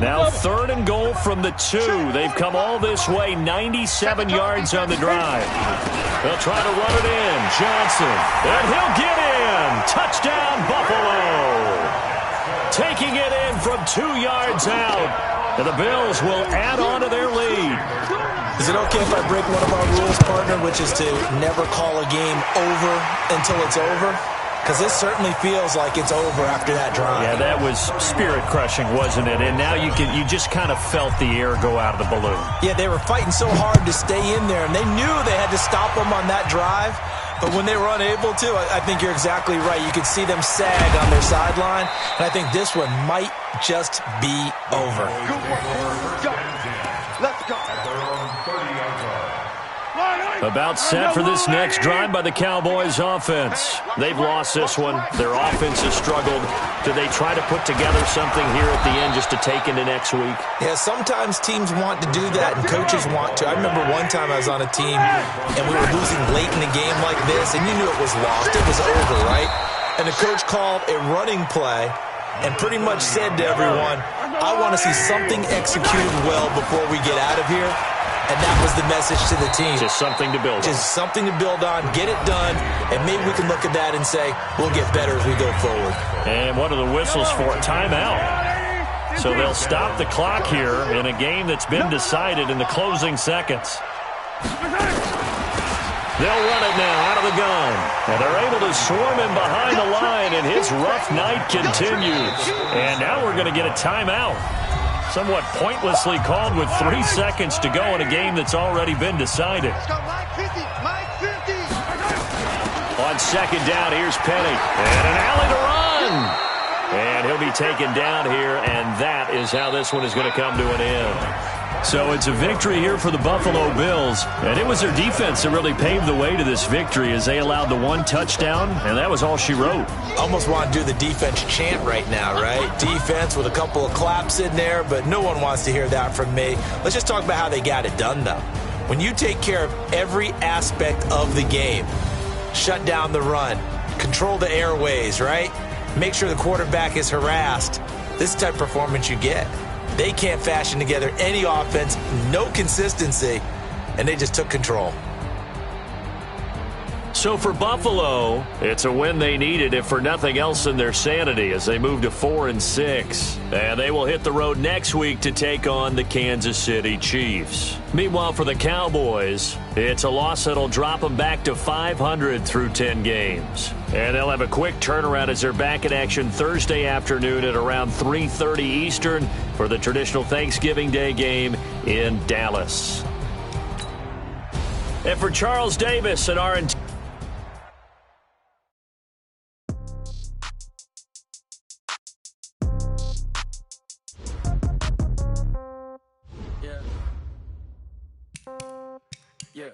Now 3rd and goal from the 2. They've come all this way, 97 yards on the drive. They'll try to run it in. Johnson, and he'll get in. Touchdown, Buffalo. Taking it in from 2 yards out. And the Bills will add on to their lead. Is it okay if I break one of our rules, partner, which is to never call a game over until it's over? Because this certainly feels like it's over after that drive. Yeah, that was spirit-crushing, wasn't it? And now you just kind of felt the air go out of the balloon. Yeah, they were fighting so hard to stay in there, and they knew they had to stop them on that drive. But when they were unable to, I think you're exactly right. You could see them sag on their sideline, and I think this one might just be over. Good work. Go. Let's go. At their own 30-yard line. About set for this next drive by the Cowboys offense. They've lost this one. Their offense has struggled. Do they try to put together something here at the end just to take into next week? Yeah, sometimes teams want to do that and coaches want to. I remember one time I was on a team and we were losing late in the game like this, and you knew it was lost. It was over, right? And the coach called a running play and pretty much said to everyone, I want to see something executed well before we get out of here. And that was the message to the team. Just something to build on. Just something to build on, get it done, and maybe we can look at that and say, we'll get better as we go forward. And what are the whistles for? Timeout. So they'll stop the clock here in a game that's been decided in the closing seconds. They'll run it now out of the gun. And they're able to swarm him behind the line, and his rough night continues. And now we're going to get a timeout. Somewhat pointlessly called with 3 seconds to go in a game that's already been decided. On 2nd down, here's Penny. And an alley to run. And he'll be taken down here, and that is how this one is going to come to an end. So it's a victory here for the Buffalo Bills, and it was their defense that really paved the way to this victory as they allowed the 1 touchdown, and that was all she wrote. Almost want to do the defense chant right now, right? Defense with a couple of claps in there, but no one wants to hear that from me. Let's just talk about how they got it done, though. When you take care of every aspect of the game, shut down the run, control the airways, right? Make sure the quarterback is harassed. This is the type of performance you get. They can't fashion together any offense, no consistency, and they just took control. So for Buffalo, it's a win they needed, if for nothing else than their sanity, as they move to 4-6. And they will hit the road next week to take on the Kansas City Chiefs. Meanwhile, for the Cowboys, it's a loss that'll drop them back to 500 through 10 games. And they'll have a quick turnaround as they're back in action Thursday afternoon at around 3:30 Eastern for the traditional Thanksgiving Day game in Dallas. And for Charles Davis and our Yeah.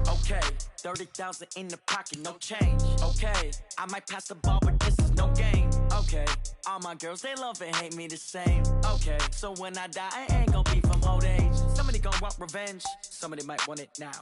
Okay, 30,000 in the pocket, no change. Okay, I might pass the ball, but this is no game. Okay, all my girls, they love and hate me the same. Okay, so when I die, I ain't gonna be from old age. Some of gon' want revenge. Somebody might want it now.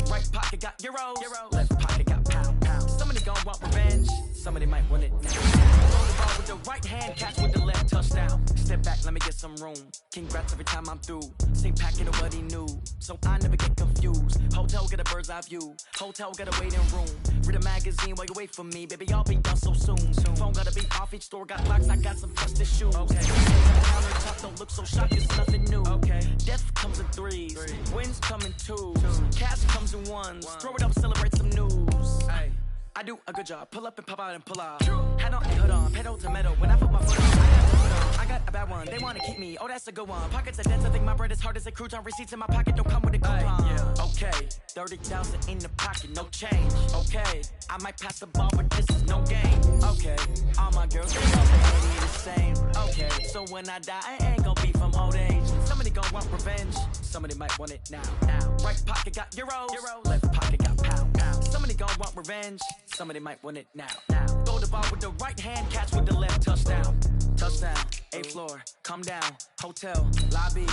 Right pocket got euros. Left pocket got pound. Somebody gon' want revenge. Somebody might want it now. Throw the ball with the right hand, catch with the left, touchdown. Step back, let me get some room. Congrats every time I'm through. Same packet of what he knew, so I never get confused. Hotel get a bird's eye view. Hotel get a waiting room. Read a magazine while you wait for me, baby. I'll be done so soon. Phone gotta be off, each store got locks. I got some trusted shoes. Okay. Countertop don't look so shocked, it's nothing new. Okay. Death comes in threes, wins come in twos, cash comes in ones. Throw it up, celebrate some news. Hey. I do a good job, pull up and pop out and pull out. Hat on and hood on, pedal to metal. When I put my foot on, I got a bad one. They wanna keep me, oh that's a good one. Pockets are dense, I think my bread is hard as a crouton. Receipts in my pocket don't come with a coupon. Okay, 30,000 in the pocket, no change. Okay, I might pass the ball, but this is no game. Okay, all my girls, they love it, hate me the same. Okay, so when I die, I ain't gon' be from old age. Somebody gon' want revenge, somebody might want it now. Right pocket got euros, left pocket got pound. Somebody gon' want revenge, somebody might want it now. Throw the ball with the right hand, catch with the left, touchdown. Touchdown, 8th floor, come down, hotel, lobby.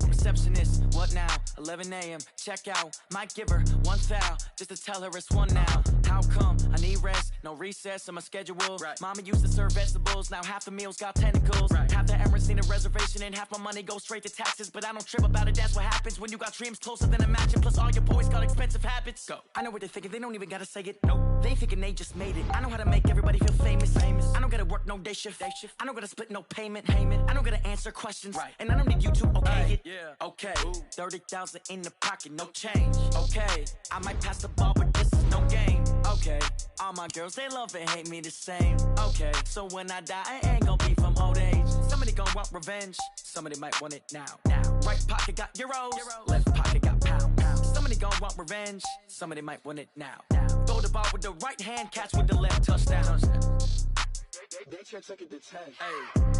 Receptionist, what now? 11 a.m., check out. Might give her one foul, just to tell her it's one now. How come? I need rest, no recess in my schedule. Right. Mama used to serve vegetables, now half the meals got tentacles. Right. Half the Emirates need a reservation and half my money goes straight to taxes. But I don't trip about it, that's what happens when you got dreams closer than a matching. Plus all your boys got expensive habits. Go. I know what they're thinking, they don't even gotta say it. Nope. They thinking they just made it. I know how to make everybody feel famous. I don't gotta work no day shift. I don't gotta split no payment. I don't gotta answer questions. Right. And I don't need you to okay it. Yeah. Okay, 30,000 in the pocket, no change. Okay, I might pass the ball, but this is no game. Okay, all my girls, they love and hate me the same. Okay, so when I die, I ain't gon' be from old age. Somebody gon' want revenge, somebody might want it now. Right pocket got euros, left pocket got pound. Somebody gon' want revenge, somebody might want it now. Throw the ball with the right hand, catch with the left, touchdown. They can't take it to 10. Hey.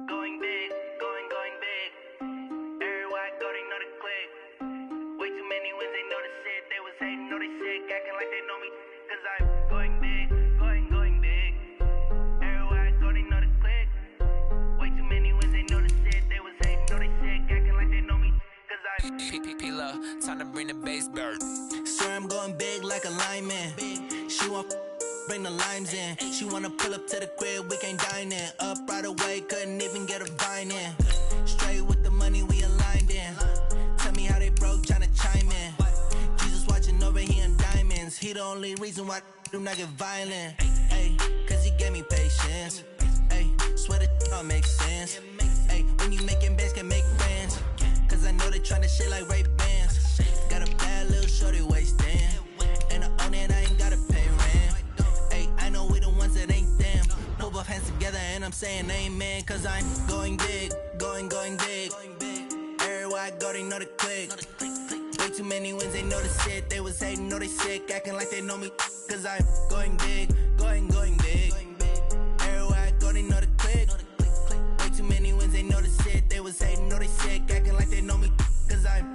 Going big, going big. Everywhere I go, they know the click. Way too many wins, they know the shit. They was hating, know they sick, acting like they know me. Cause I'm going big, going big. Everywhere I go, they know the click. Way too many wins, they know the shit. They was hating, know they sick, acting like they know me. Cause I'm P-P-P-Love, time to bring the bass bird. Swear I'm going big like a lineman. She want bring the limes in. She wanna pull up to the crib, we can't dine in. Up right away, couldn't even get a vine in. Straight with the money, we aligned in. Tell me how they broke, tryna chime in. Jesus watching over here in diamonds. He the only reason why I do not get violent. Ay, cause he gave me patience. Ay, swear that all makes sense. Ay, when you making bands, can make friends. Cause I know they tryna shit like Ray-Bans. Got a bad little shorty wasting. And I own it, I ain't gotta pay rent. I know we the ones that ain't them. Pull both hands together and I'm saying amen. Cause I'm going big, going big. Everywhere I go, they know the click. Way too many wins, they know the shit. They was hating, know they sick, acting like they know me. Cause I'm going big, going big. Everywhere I go, they know the click. Way too many wins, they know the shit. They was hating, know they sick, acting like they know me. Cause I'm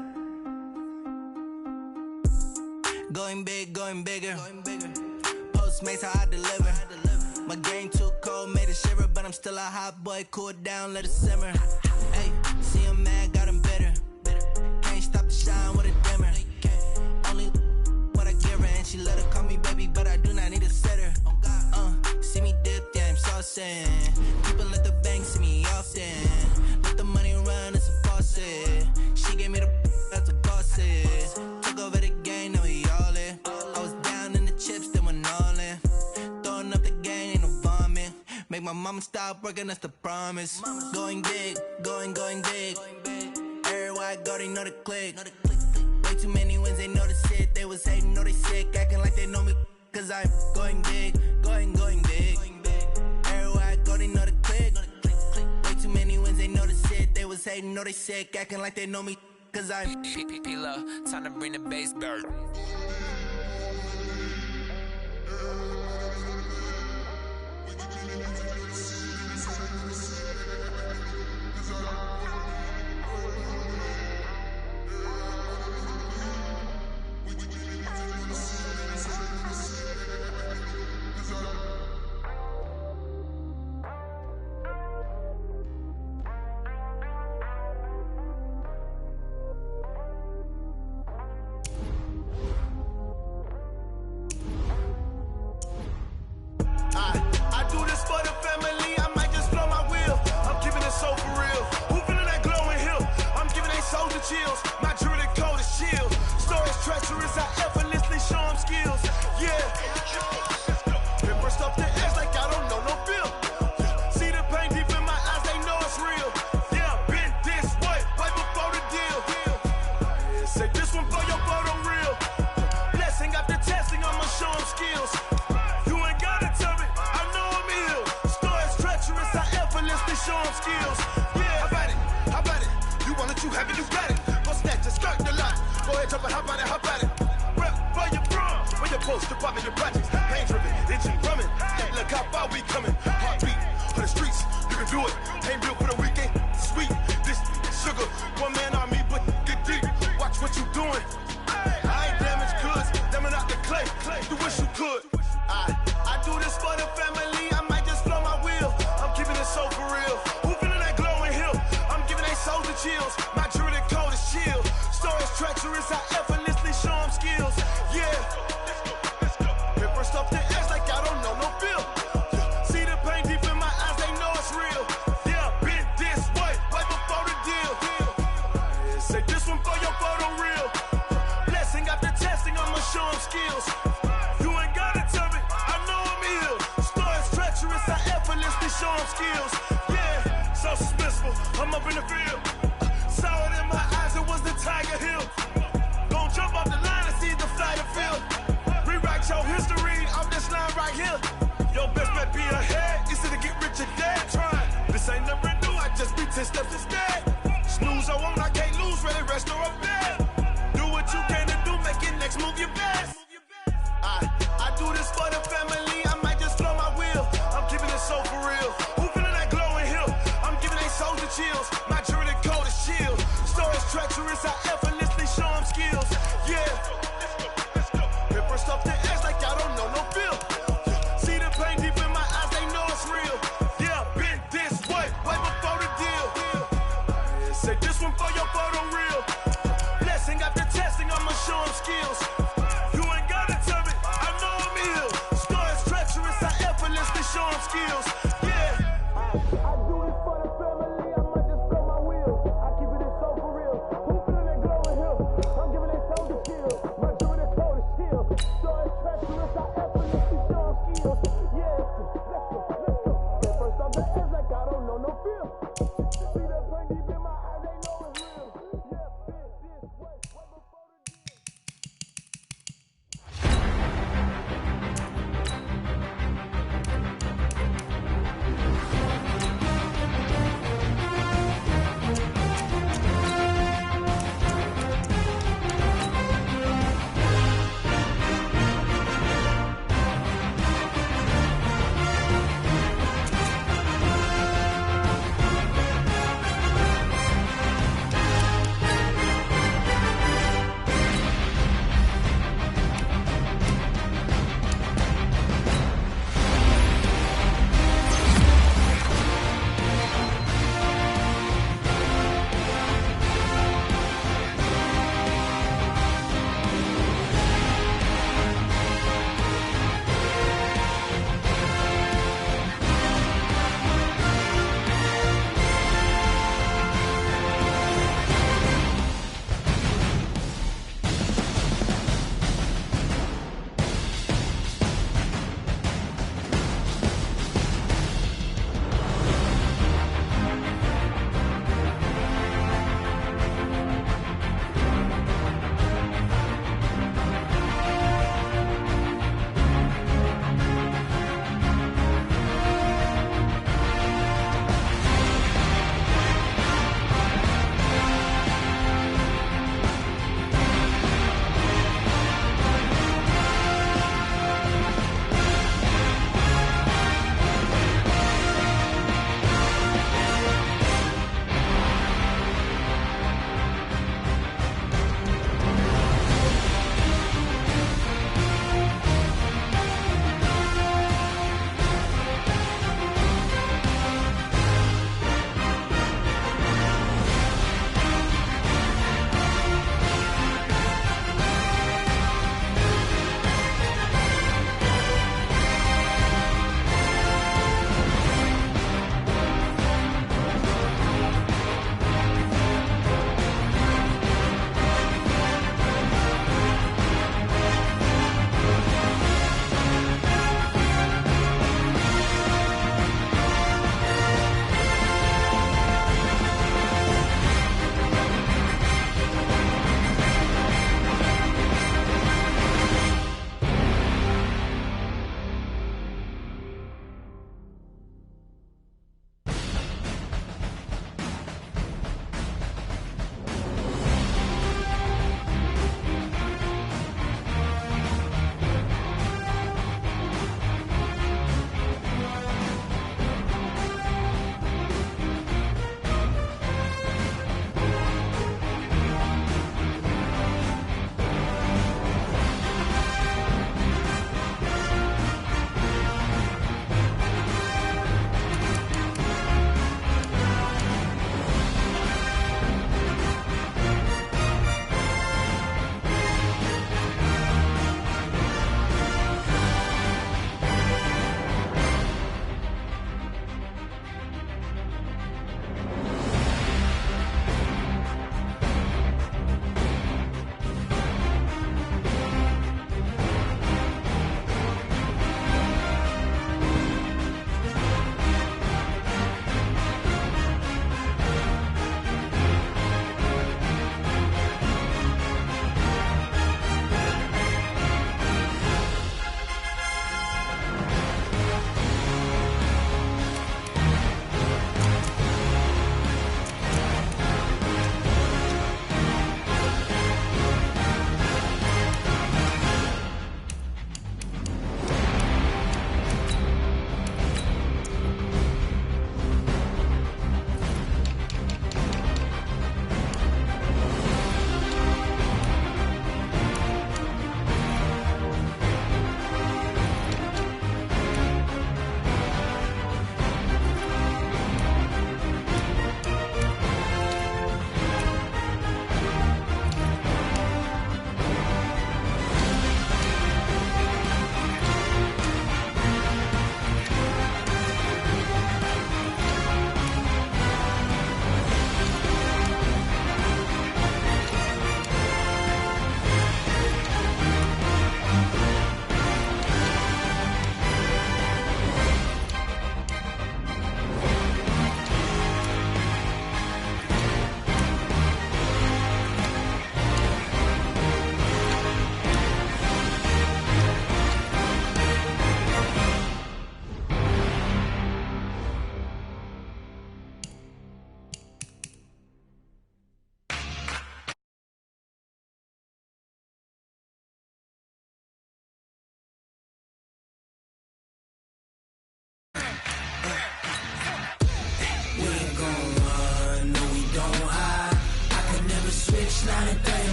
going big, going bigger. Postmates how I deliver. My game too cold, made it shiver, but I'm still a hot boy. Cool it down, let it simmer. Hey, see him mad, got him bitter. Can't stop the shine with a dimmer. Only what I give her, and she let her call me baby, but I do not need a sitter. See me dip, yeah, I'm saucing. People at the bank see me often. Let the money run, it's a faucet. She gave me the that's a bosses. Took over the game, now we all in. I was down in the chips, then went all in. Throwing up the game, ain't no vomit. Make my mama stop working, that's the promise. Going big, going big. Everywhere I go, they know the click. Way too many wins, they know the shit. They was hating, know they sick, acting like they know me. Cause I'm going big, going big. Everywhere I go, they know the click. Way too many wins, they know the shit. They was hating, know they sick, acting like they know me. Cause I'm P-P-P-Love, time to bring the bass bird. chills. My jewelry code is chill. Stories treacherous, I effortlessly show them skills. Yeah. It burst up the edge like I don't know no feel. See the pain deep in my eyes, they know it's real. Yeah, been this way, right before the deal. Yeah, say this one for your photo real. Blessing after testing, I'ma show them skills. You ain't gotta tell me, I know I'm ill. Stories treacherous, I effortlessly show them skills. Yeah, how about it? You want it, you have it, you got it. Go snatch it, skirt the lot. Go ahead, jump it, how about it? Rep for your bro, for your post, to pop in your projects. Pain driven, itching, drumming. Look how far we coming. Heartbeat for the streets, you can do it. Ain't built for the weekend, sweet. This sugar, one man army, but get deep. Watch what you doing. I ain't damaged goods, damn out the clay. You wish you could. I do this for the family. I might just blow my wheel. I'm keeping it so for real. Who feeling that glowing hill? I'm giving they souls the chills. My jewelry code is chill. Stories treacherous, I effortlessly show them skills. Yeah. It burst off the edge like I don't know no feel. See the pain deep in my eyes, they know it's real. Yeah, been this way, right before the deal. Yeah, say this one for your photo real. Blessing after testing, I'ma show them skills. You ain't gotta tell me, I know I'm ill. Stories treacherous, I effortlessly show them skills. Yeah, so suspenseful, I'm up in the field. Saw it in my eyes, it was the Tiger Hill. Gon' jump off the line and see the flight of field.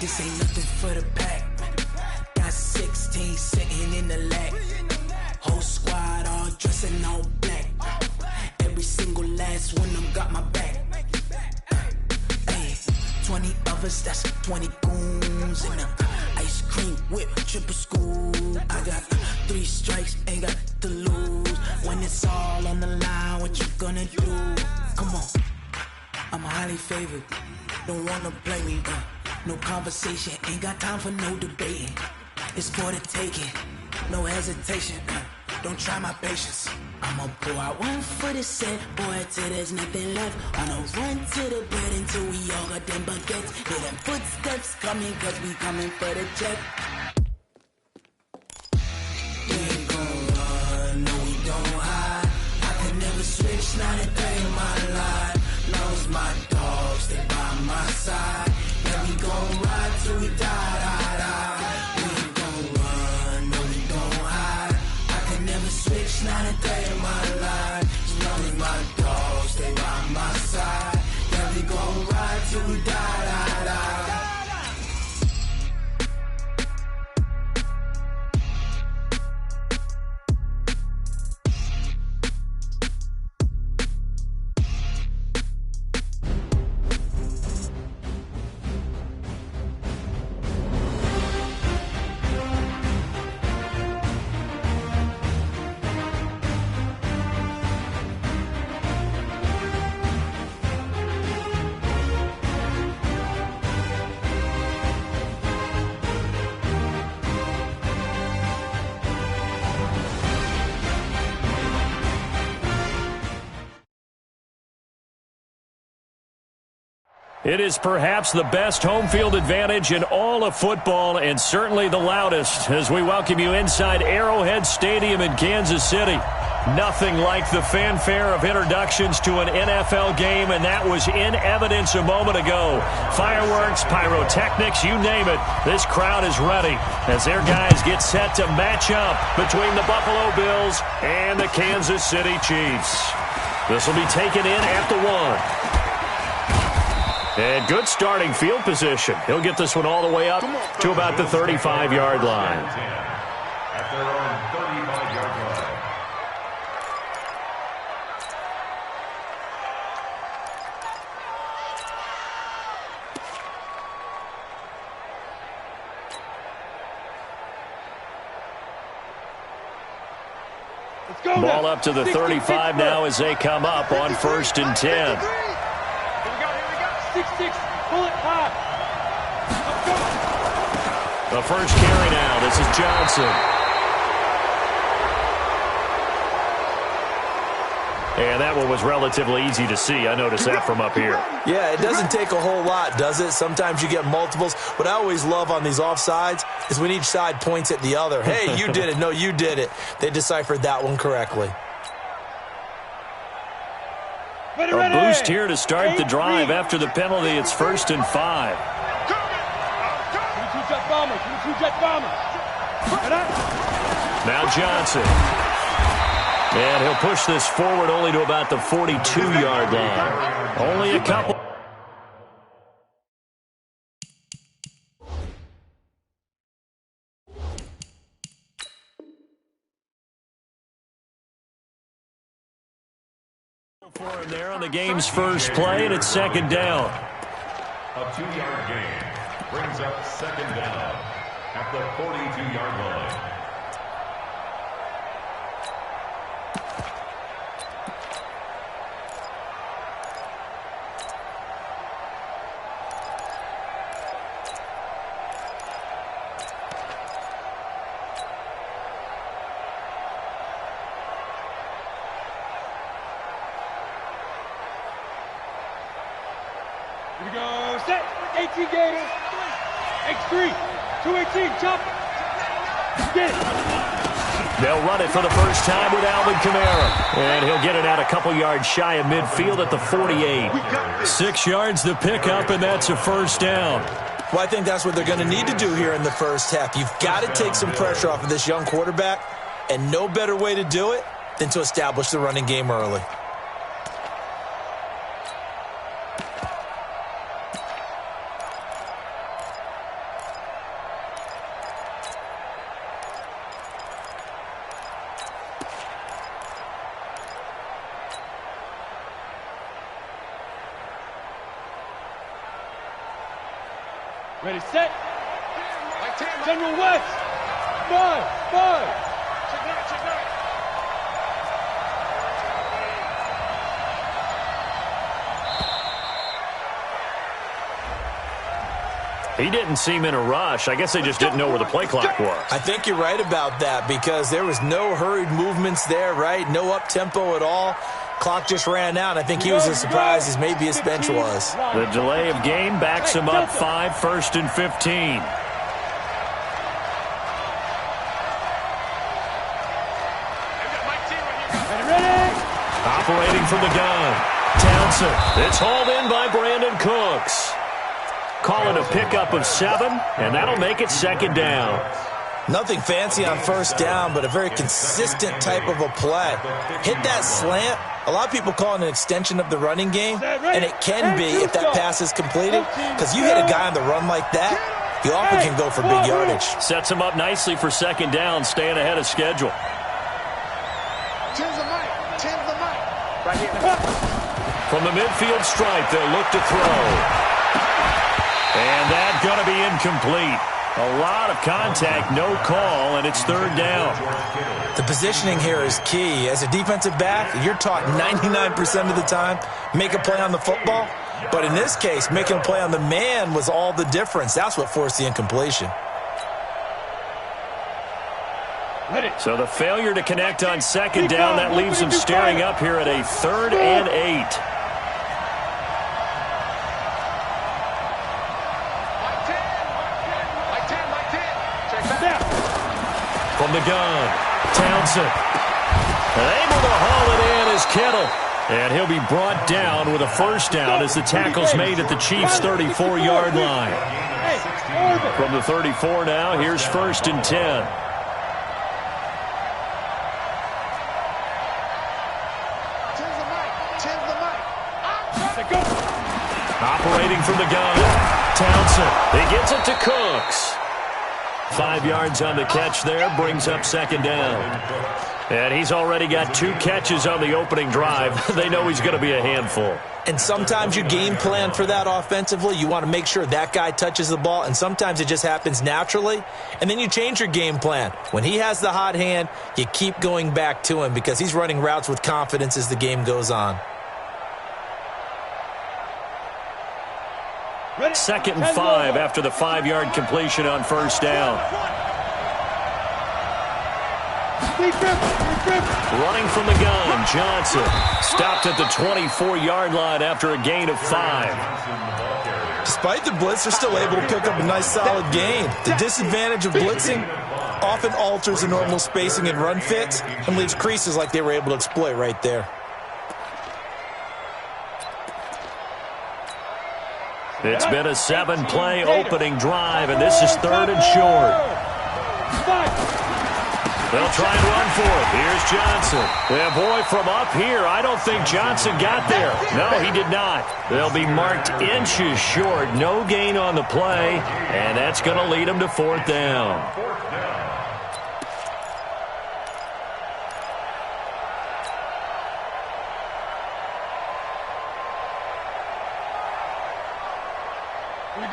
this ain't nothing for the pack. Got 16 sitting in the lag. Whole squad all dressing all black. Every single last one of them got my back. Hey, 20 of us, that's 20 goons in the ice cream whip, triple scoop. I got 3 strikes, ain't got to lose. When it's all on the line, what you gonna do? Come on, I'm highly favored. Don't wanna play me, no conversation, ain't got time for no debating. It's for the taking, no hesitation. Don't try my patience. I'ma pour out one for the set, boy, till there's nothing left. On a run to the bread until we all got them baguettes. Hear them footsteps coming, cause we coming for the check. We ain't gon' run, no we don't hide. I can never switch, not a day in my life. Long as my dogs stay by my side. Yeah, we gon' ride till we die, die, die. We ain't gon' run, no we don't hide. I can never switch, not a day in my life. As long as my dogs stay by my side. Yeah, we gon' ride till we die, die, die. It is perhaps the best home field advantage in all of football, and certainly the loudest, as we welcome you inside Arrowhead Stadium in Kansas City. Nothing like the fanfare of introductions to an NFL game, and that was in evidence a moment ago. Fireworks, pyrotechnics, you name it. This crowd is ready as their guys get set to match up between the Buffalo Bills and the Kansas City Chiefs. This will be taken in at the 1. And good starting field position. He'll get this one all the way up to about the 35-yard line. At their own 35-yard line. Let's go Ball now. up to the 35 now as they come up on 1st and 10. 6-6, pull it high. The first carry now. This is Johnson. And that one was relatively easy to see. I noticed that from up here. Yeah, it doesn't take a whole lot, does it? Sometimes you get multiples. What I always love on these offsides is when each side points at the other. Hey, you did it. No, you did it. They deciphered that one correctly. A boost here to start the drive after the penalty. It's 1st and 5. Now Johnson. And he'll push this forward only to about the 42-yard line. Only a couple. For him there on the game's first play, and it's 2nd down. A 2-yard gain brings up 2nd down at the 42-yard line. Here we go, set, 18 Gators, X3, 218, chop, get it. They'll run it for the first time with Alvin Kamara. And he'll get it out a couple yards shy of midfield at the 48. 6 yards the pickup, and that's a first down. Well, I think that's what they're going to need to do here in the first half. You've got to take some pressure off of this young quarterback, and no better way to do it than to establish the running game early. Ready, set. General West. 5. He didn't seem in a rush. I guess they just didn't know where the play clock was. I think you're right about that because there was no hurried movements there, right? No up-tempo at all. Clock just ran out. I think he was as surprised as maybe his bench was. The delay of game backs him up 5, 1st and 15. Operating from the gun. Townsend. It's hauled in by Brandon Cooks. Calling a pickup of 7, and that'll make it 2nd down. Nothing fancy on 1st down, but a very consistent type of a play. Hit that slant. A lot of people call it an extension of the running game, and it can be if that pass is completed, because you hit a guy on the run like that, he often can go for big yardage. Sets him up nicely for 2nd down, staying ahead of schedule. Right here. From the midfield stripe, they'll look to throw. And that's going to be incomplete. A lot of contact, no call, and it's 3rd down. The positioning here is key. As a defensive back, you're taught 99% of the time, make a play on the football. But in this case, making a play on the man was all the difference. That's what forced the incompletion. So the failure to connect on 2nd down, that leaves them staring up here at a 3rd and 8. From the gun, Townsend. Able to haul it in is Kittle. And he'll be brought down with a 1st down as the tackle's made at the Chiefs' 34-yard line. From the 34 now, here's 1st and 10. Operating from the gun, Townsend. He gets it to Cooks. 5 yards on the catch there, brings up 2nd down. And he's already got 2 catches on the opening drive. They know he's going to be a handful. And sometimes you game plan for that offensively. You want to make sure that guy touches the ball, and sometimes it just happens naturally. And then you change your game plan. When he has the hot hand, you keep going back to him because he's running routes with confidence as the game goes on. 2nd and 5 after the 5-yard completion on 1st down. Running from the gun, Johnson. Stopped at the 24-yard line after a gain of 5. Despite the blitz, they're still able to pick up a nice solid gain. The disadvantage of blitzing often alters the normal spacing and run fits and leaves creases like they were able to exploit right there. It's been a 7-play opening drive, and this is 3rd and short. They'll try and run for it. Here's Johnson. Yeah, boy, from up here, I don't think Johnson got there. No, he did not. They'll be marked inches short. No gain on the play, and that's going to lead them to 4th down.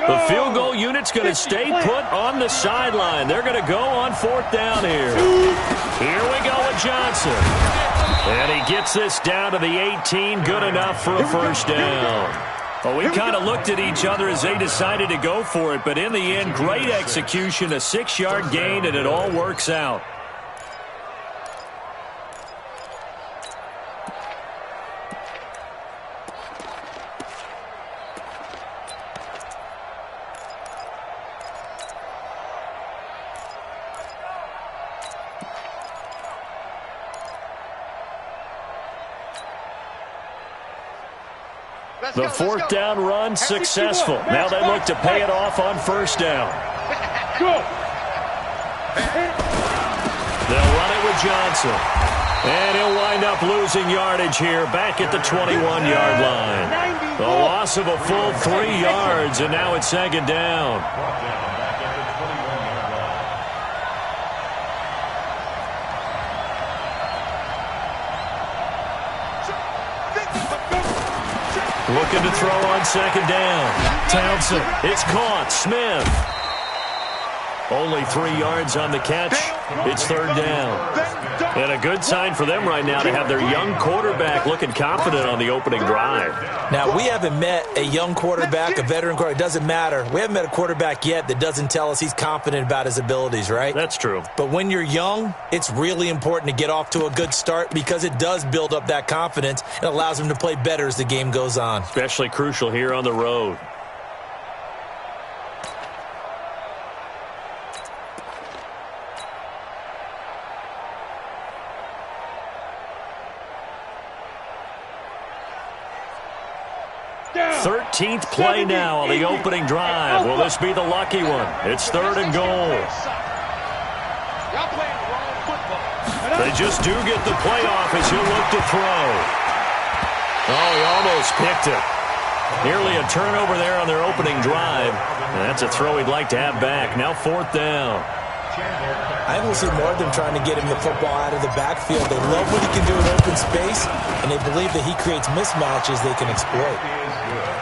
The field goal unit's going to stay put on the sideline. They're going to go on 4th down here. Here we go with Johnson. And he gets this down to the 18. Good enough for a 1st down. Well, we kind of looked at each other as they decided to go for it. But in the end, great execution, a 6-yard gain, and it all works out. The 4th down run successful. Now they look to pay it off on 1st down. They'll run it with Johnson. And he'll wind up losing yardage here back at the 21-yard line. The loss of a full 3 yards, and now it's 2nd down. Looking to throw on second down. Townsend. It's caught. Smith. Only 3 yards on the catch. It's third down. And a good sign for them right now to have their young quarterback looking confident on the opening drive. Now, we haven't met a young quarterback, a veteran quarterback. It doesn't matter. We haven't met a quarterback yet that doesn't tell us he's confident about his abilities, right? That's true. But when you're young, it's really important to get off to a good start because it does build up that confidence and allows him to play better as the game goes on. Especially crucial here on the road. Down. 13th play now on the opening drive. Will this be the lucky one? It's third and goal. Y'all playing the wrong football. They just do get the playoff as he'll look to throw. Oh, he almost picked it. Nearly a turnover there on their opening drive. And that's a throw he'd like to have back. Now fourth down. I think we'll see more of them trying to get him the football out of the backfield. They love what he can do in open space, and they believe that he creates mismatches they can exploit.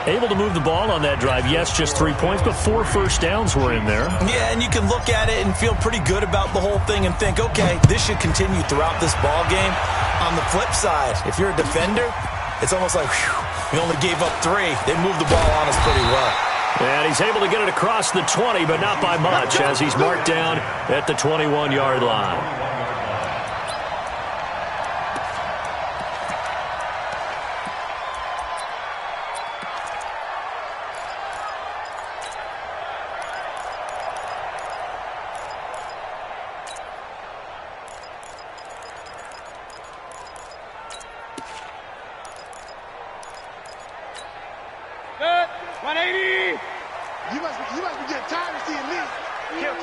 Able to move the ball on that drive. Yes, just 3 points, but 4 first downs were in there. Yeah, and you can look at it and feel pretty good about the whole thing and think, okay, this should continue throughout this ball game. On the flip side, if you're a defender, it's almost like, whew, we only gave up 3. They moved the ball on us pretty well. And he's able to get it across the 20, but not by much, as he's marked down at the 21-yard line. Good. 180. You must be getting tired of seeing me. Kill.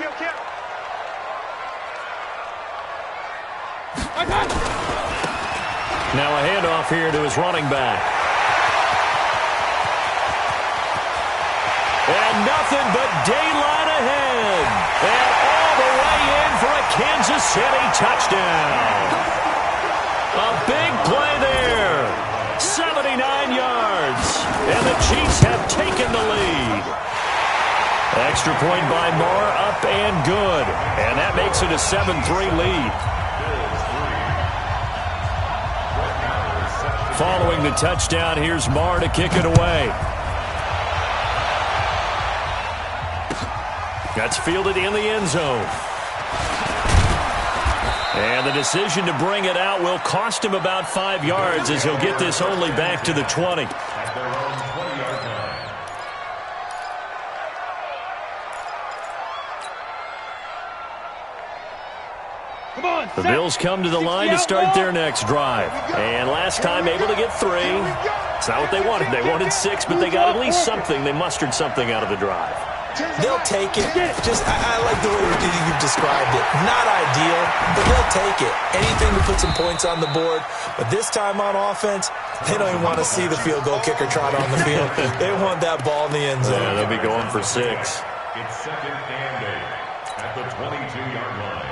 Now a handoff here to his running back. And nothing but daylight ahead. And all the way in for a Kansas City touchdown. A big play there. 79 yards. And the Chiefs have taken the lead. Extra point by Marr, up and good. And that makes it a 7-3 lead. Following the touchdown, here's Marr to kick it away. That's fielded in the end zone. And the decision to bring it out will cost him about 5 yards as he'll get this only back to the 20. At their own 20-yard line. Come on. The Bills come to the line to start their next drive. And last time able to get 3. It's not what they wanted. They wanted 6, but they got at least something. They mustered something out of the drive. They'll take it. I like the way you've described it. Not ideal, but they'll take it. Anything to put some points on the board. But this time on offense, they don't even want to see the field goal kicker trot on the field. They want that ball in the end zone. Yeah, they'll be going for 6. It's second and 8 at the 22-yard line.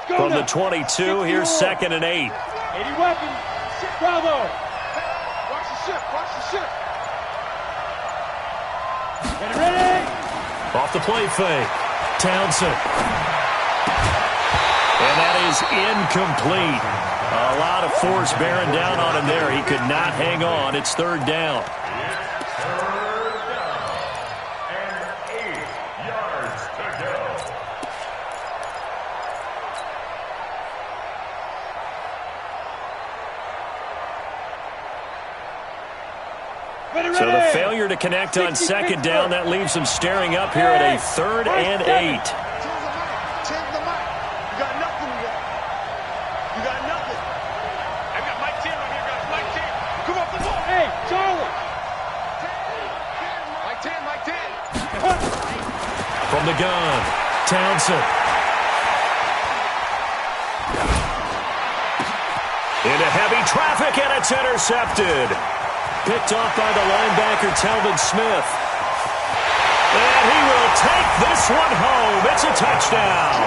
From the 22, here's second and 8. 80 weapons. Bravo. Watch the ship. Ready. Off the play fake. Townsend. And that is incomplete. A lot of force bearing down on him there. He could not hang on. It's third down. Third down. And 8 yards to go. So the failure to connect on second down, that leaves them staring up here at a third and 8. Change the mic. You got nothing yet. You got nothing. I got Mike 10 right here, guys. Mike 10. Come off the ball. Hey, Charlie. Mike 10. From the gun, Townsend. Into heavy traffic, and it's intercepted. Picked off by the linebacker, Telvin Smith. And he will take this one home. It's a touchdown.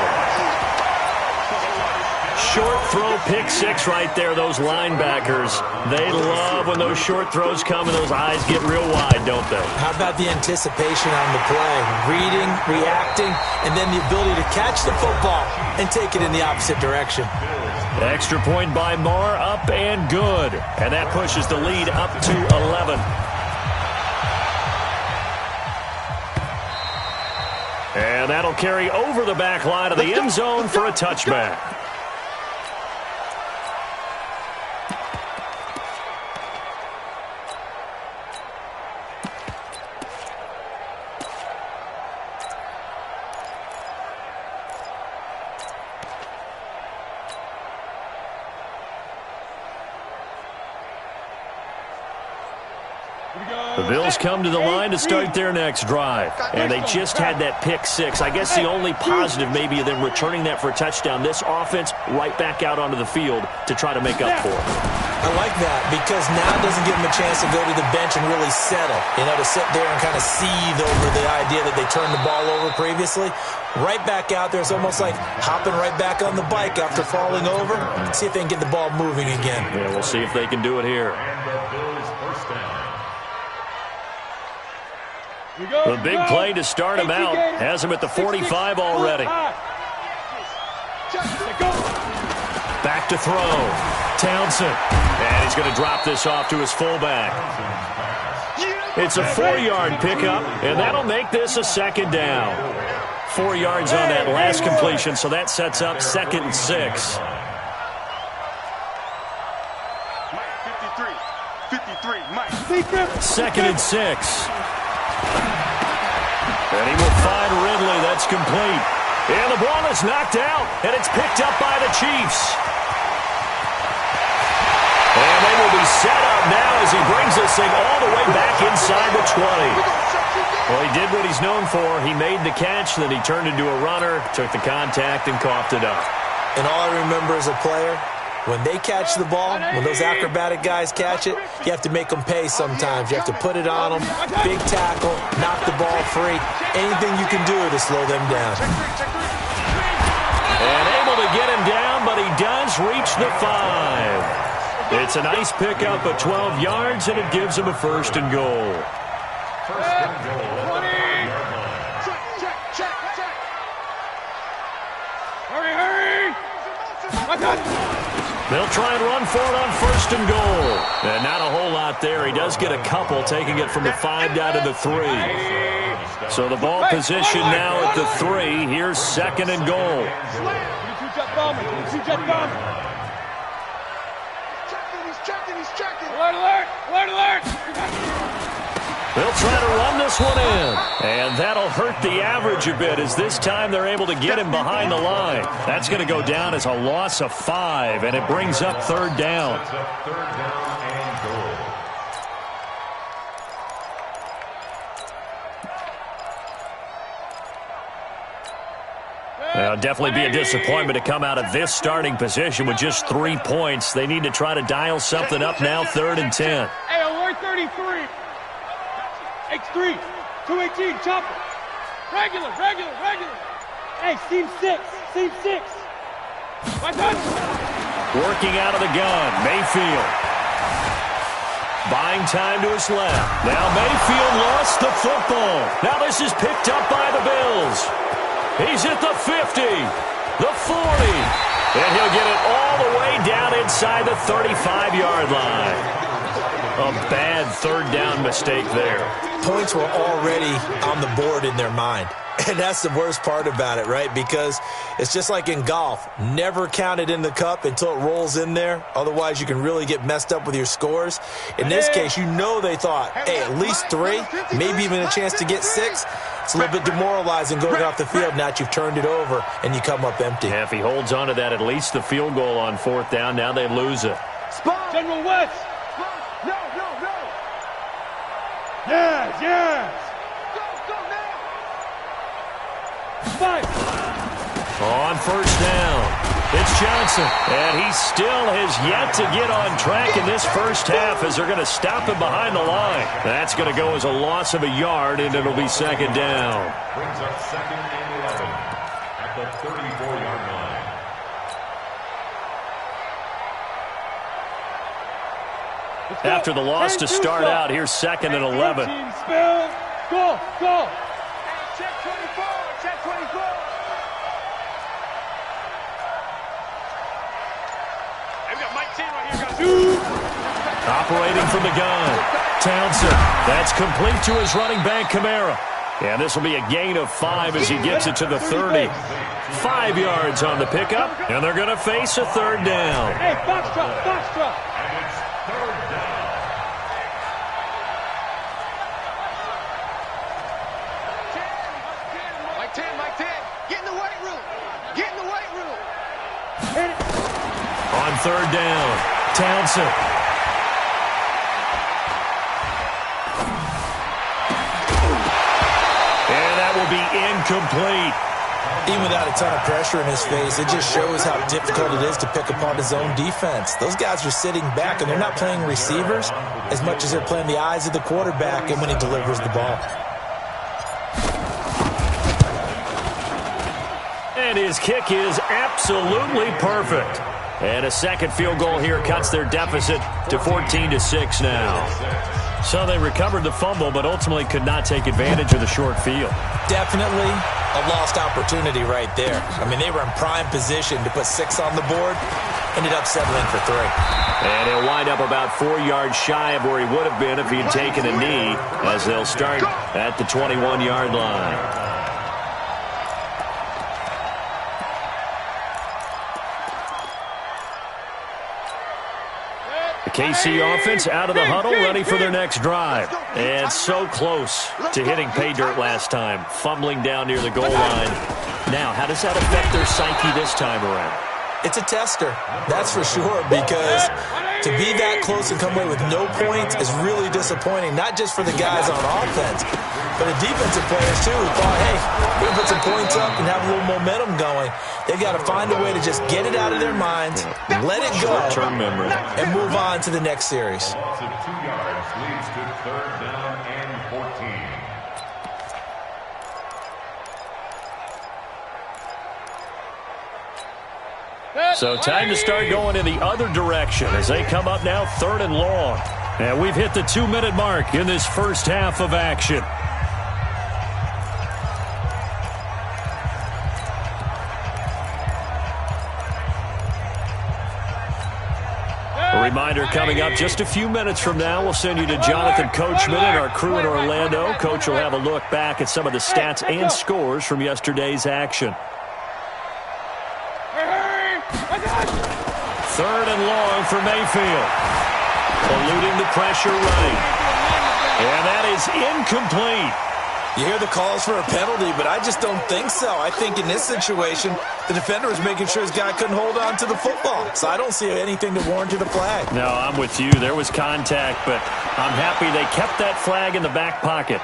Short throw, pick six right there, those linebackers. They love when those short throws come and those eyes get real wide, don't they? How about the anticipation on the play? Reading, reacting, and then the ability to catch the football and take it in the opposite direction. Extra point by Moore, up and good. And that pushes the lead up to 11. And that'll carry over the back line of the end zone for a touchback. The Bills come to the line to start their next drive. And they just had that pick six. I guess the only positive maybe of them returning that for a touchdown. This offense right back out onto the field to try to make up for it. I like that because now it doesn't give them a chance to go to the bench and really settle. You know, to sit there and kind of seethe over the idea that they turned the ball over previously. Right back out there. It's almost like hopping right back on the bike after falling over. See if they can get the ball moving again. Yeah, we'll see if they can do it here. The big play to start him out has him at the 45 already. Back to throw. Townsend. And he's going to drop this off to his fullback. It's a 4-yard pickup, and that'll make this a second down. 4 yards on that last completion, so that sets up 2nd and 6. 2nd and 6. And he will find Ridley. That's complete. And the ball is knocked out, and it's picked up by the Chiefs. And they will be set up now as he brings this thing all the way back inside the 20. Well, he did what he's known for. He made the catch, then he turned into a runner, took the contact, and coughed it up. And all I remember as a player, when they catch the ball, when those acrobatic guys catch it, you have to make them pay sometimes. You have to put it on them, big tackle, knock the ball free. Anything you can do to slow them down. And able to get him down, but he does reach the 5. It's a nice pickup of 12 yards, and it gives him a 1st and goal. 1st and goal. Hurry! They'll try and run for it on 1st and goal. And not a whole lot there. He does get a couple, taking it from the 5 down to the 3. So the ball position now at the 3. Here's 2nd and goal. He's checking. Alert! They'll try to run this one in. And that'll hurt the average a bit as this time they're able to get him behind the line. That's going to go down as a loss of 5, and it brings up 3rd down. It'll definitely be a disappointment to come out of this starting position with just 3 points. They need to try to dial something up now, 3rd and 10. Hey, alert 33. X3, 218, chopper. Regular. Hey, seam 6. Working out of the gun, Mayfield. Buying time to his left. Now Mayfield lost the football. Now this is picked up by the Bills. He's at the 50, the 40, and he'll get it all the way down inside the 35-yard line. A bad 3rd down mistake there. Points were already on the board in their mind. And that's the worst part about it, right? Because it's just like in golf. Never count it in the cup until it rolls in there. Otherwise, you can really get messed up with your scores. In this case, you know they thought, hey, at least 3, maybe even a chance to get 6. It's a little bit demoralizing going off the field now that you've turned it over and you come up empty. Yeah, if he holds on to that, at least the field goal on 4th down, now they lose it. General West. No. Yes. Go now. 5. On 1st down. It's Johnson, and he still has yet to get on track in this first half as they're going to stop him behind the line. That's going to go as a loss of a yard, and it'll be second down. Brings up second and 11 at the 34-yard line. After the loss to start out, here's second and 11. Go, go. Check 24, check 24. I've got Mike 10 right here, guys. Operating from the gun. Townsend. That's complete to his running back, Kamara. And this will be a gain of 5 as he gets it to the 30. 5 yards on the pickup, and they're going to face a third down. Hey, box drop, box drop. And it's third down. Mike 10. Get in the weight room. Get in the weight room. On third down, Townsend. And that will be incomplete. Even without a ton of pressure in his face, it just shows how difficult it is to pick apart his own defense. Those guys are sitting back, and they're not playing receivers as much as they're playing the eyes of the quarterback and when he delivers the ball. And his kick is absolutely perfect. And a second field goal here cuts their deficit to 14-6 now. So they recovered the fumble, but ultimately could not take advantage of the short field. Definitely a lost opportunity right there. I mean, they were in prime position to put 6 on the board. Ended up settling for 3. And he'll wind up about 4 yards shy of where he would have been if he had taken a knee, as they'll start at the 21-yard line. KC offense out of the huddle, ready for their next drive. And so close to hitting pay dirt last time, fumbling down near the goal line. Now, how does that affect their psyche this time around? It's a tester, that's for sure, because to be that close and come away with no points is really disappointing, not just for the guys on offense, but the defensive players, too, who thought, hey, we can put some points up and have a little momentum going. They've got to find a way to just get it out of their minds, let it go, and move on to the next series. Loss of 2 yards leads to third down and 14. So time to start going in the other direction as they come up now third and long. And we've hit the 2-minute mark in this first half of action. A reminder coming up just a few minutes from now, we'll send you to Jonathan Coachman and our crew in Orlando. Coach will have a look back at some of the stats and scores from yesterday's action. Third and long for Mayfield. Eluding the pressure right. And that is incomplete. You hear the calls for a penalty, but I just don't think so. I think in this situation, the defender was making sure his guy couldn't hold on to the football. So I don't see anything to warrant a flag. No, I'm with you. There was contact, but I'm happy they kept that flag in the back pocket.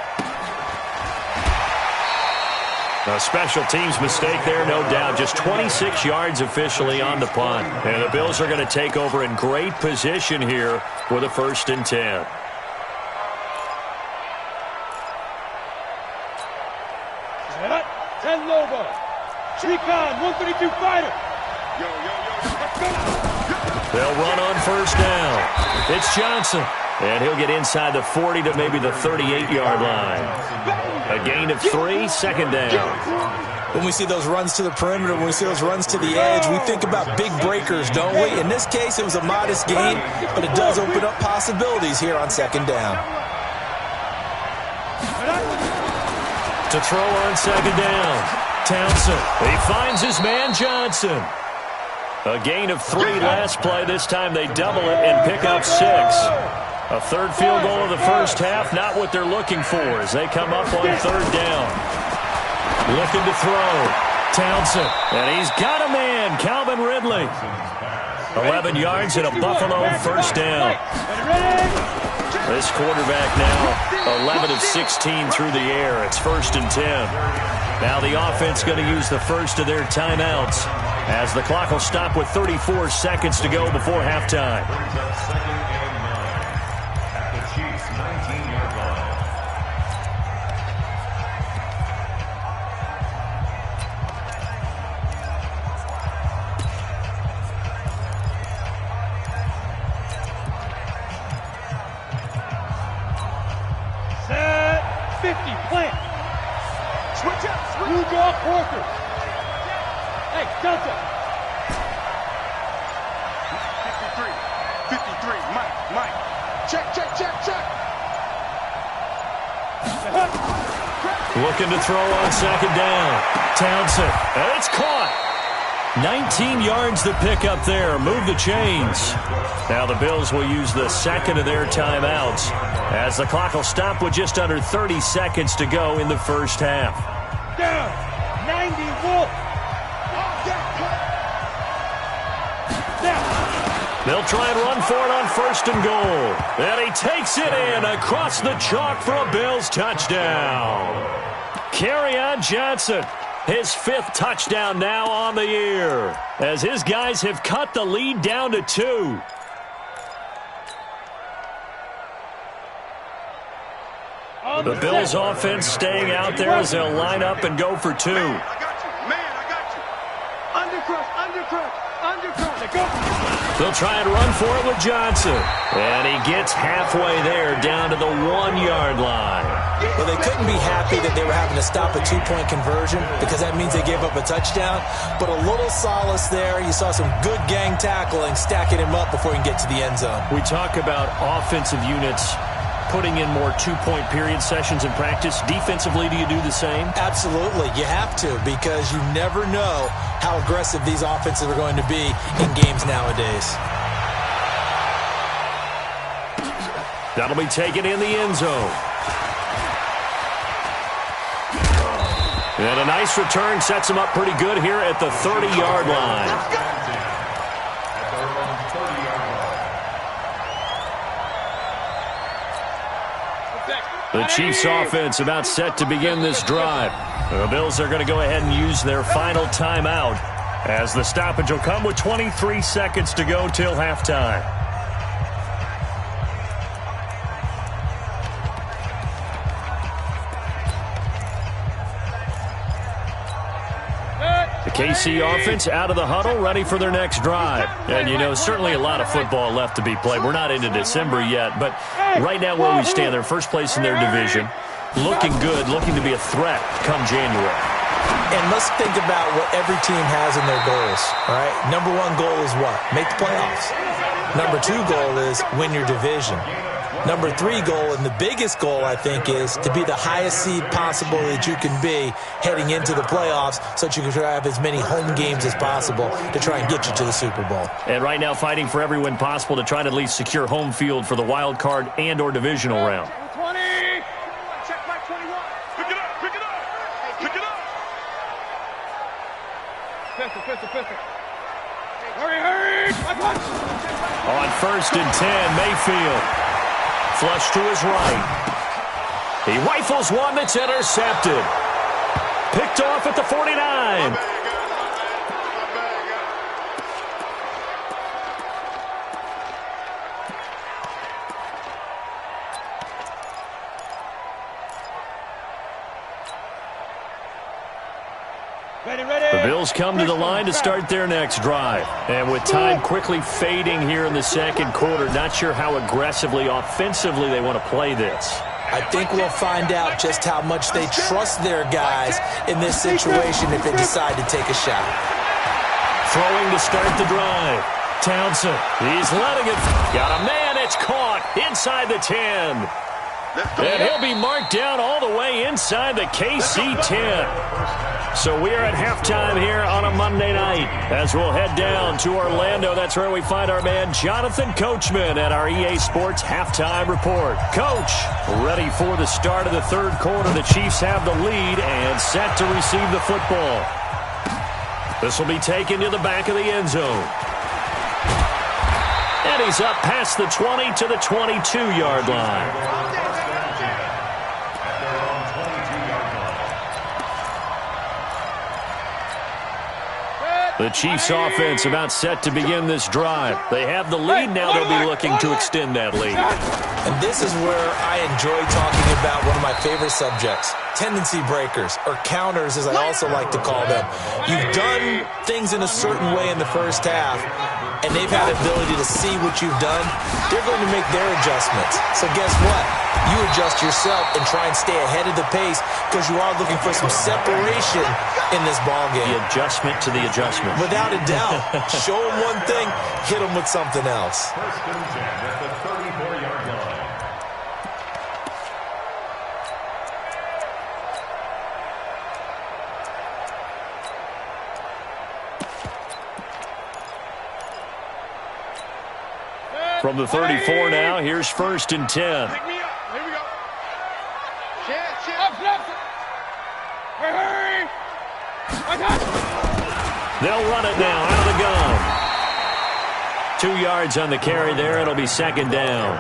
A special teams mistake there, no doubt. Just 26 yards officially on the punt. And the Bills are going to take over in great position here with a 1st and 10. Ten Lobo. Recon, 132 fighter. They'll run on 1st down. It's Johnson. And he'll get inside the 40 to maybe the 38-yard line. A gain of 3, 2nd down. When we see those runs to the perimeter, when we see those runs to the edge, we think about big breakers, don't we? In this case, it was a modest gain, but it does open up possibilities here on 2nd down. To throw on 2nd down. Townsend. He finds his man Johnson. A gain of 3 last play. This time they double it and pick up 6. A 3rd field goal of the first half, not what they're looking for as they come up on 3rd down. Looking to throw. Townsend. And he's got a man, Calvin Ridley. 11 yards and a Buffalo 1st down. This quarterback now 11 of 16 through the air. It's 1st and 10. Now the offense going to use the first of their timeouts as the clock will stop with 34 seconds to go before halftime. Brings up 2nd and 9 at the Chiefs' 19-yard line. Set. 50. Plant. Switch up. You draw quarter. Hey, Delta. 53. Mike. Check. Looking to throw on 2nd down. Townsend, and it's caught. 19 yards to pick up there. Move the chains. Now the Bills will use the second of their timeouts as the clock will stop with just under 30 seconds to go in the first half. Down. 90 Wolf. They'll try and run for it on 1st and goal. And he takes it in across the chalk for a Bills touchdown. Kerryon Johnson, his 5th touchdown now on the year, as his guys have cut the lead down to 2. The Bills offense staying out there as they'll line up and go for 2. I got you. Undercrush. They'll try and run for it with Johnson. And he gets halfway there down to the 1-yard line. Well, they couldn't be happy that they were having to stop a 2-point conversion because that means they gave up a touchdown. But a little solace there. You saw some good gang tackling, stacking him up before he can get to the end zone. We talk about offensive units putting in more 2-point period sessions in practice. Defensively, do you do the same? Absolutely. You have to, because you never know how aggressive these offenses are going to be in games nowadays. That'll be taken in the end zone. And a nice return sets him up pretty good here at the 30-yard line. The Chiefs offense about set to begin this drive. The Bills are going to go ahead and use their final timeout as the stoppage will come with 23 seconds to go till halftime. The KC offense out of the huddle, ready for their next drive. And, you know, certainly a lot of football left to be played. We're not into December yet, but right now where we stand, they're first place in their division. Looking good, looking to be a threat come January. And let's think about what every team has in their goals, all right? Number 1 goal is what? Make the playoffs. Number 2 goal is win your division. Number 3 goal, and the biggest goal, I think, is to be the highest seed possible that you can be heading into the playoffs so that you can have as many home games as possible to try and get you to the Super Bowl. And right now fighting for every win possible to try to at least secure home field for the wild card and or divisional round. 20. Check my 21. Pick it up. Pistol. Hurry. On 1st and 10, Mayfield. Flush to his right. He rifles one that's intercepted. Picked off at the 49. The Bills come to the line to start their next drive. And with time quickly fading here in the second quarter, not sure how aggressively, offensively they want to play this. I think we'll find out just how much they trust their guys in this situation if they decide to take a shot. Throwing to start the drive. Townsend, he's letting it. Got a man, it's caught inside the 10. And he'll be marked down all the way inside the KC 10. So we are at halftime here on a Monday night as we'll head down to Orlando. That's where we find our man Jonathan Coachman at our EA Sports Halftime Report. Coach, ready for the start of the third quarter. The Chiefs have the lead and set to receive the football. This will be taken to the back of the end zone. And he's up past the 20 to the 22-yard line. The Chiefs offense about set to begin this drive. They have the lead now. They'll be looking to extend that lead. And this is where I enjoy talking about one of my favorite subjects, tendency breakers, or counters as I also like to call them. You've done things in a certain way in the first half, and they've had the ability to see what you've done. They're going to make their adjustments. So guess what? You adjust yourself and try and stay ahead of the pace because you are looking for some separation in this ball game. The adjustment to the adjustment. Without a doubt. Show them one thing, hit them with something else. First and 10 at the 34-yard line. From the 34 now, here's first and 10. Pick me up. Here we go. Up, left. Hurry. They'll run it now out of the gun. 2 yards on the carry there. It'll be second down.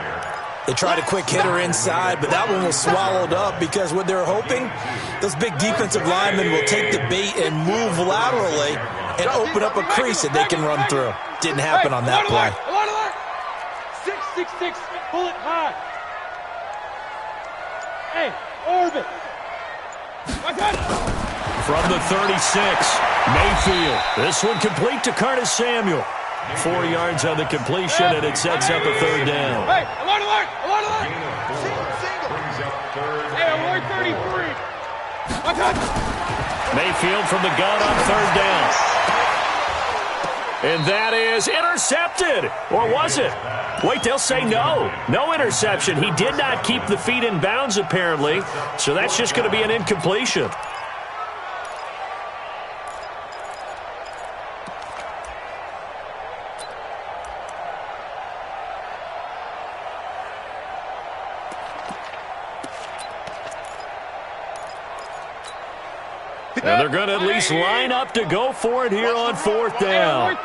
They tried a quick hitter inside, but that one was swallowed up because what they're hoping, those big defensive linemen will take the bait and move laterally and open up a crease that they can run through. Didn't happen on that play. 666, pull it high. Hey, orbit. From the 36, Mayfield. This one complete to Curtis Samuel. 4 yards on the completion, and it sets up a third down. Hey, alert, alert, alert, alert. Hey, alert 33. Mayfield from the gun on third down. And that is intercepted. Or was it? Wait, they'll say no. No interception. He did not keep the feet in bounds, apparently. So that's just going to be an incompletion. And they're going to at least line up to go for it here on fourth down.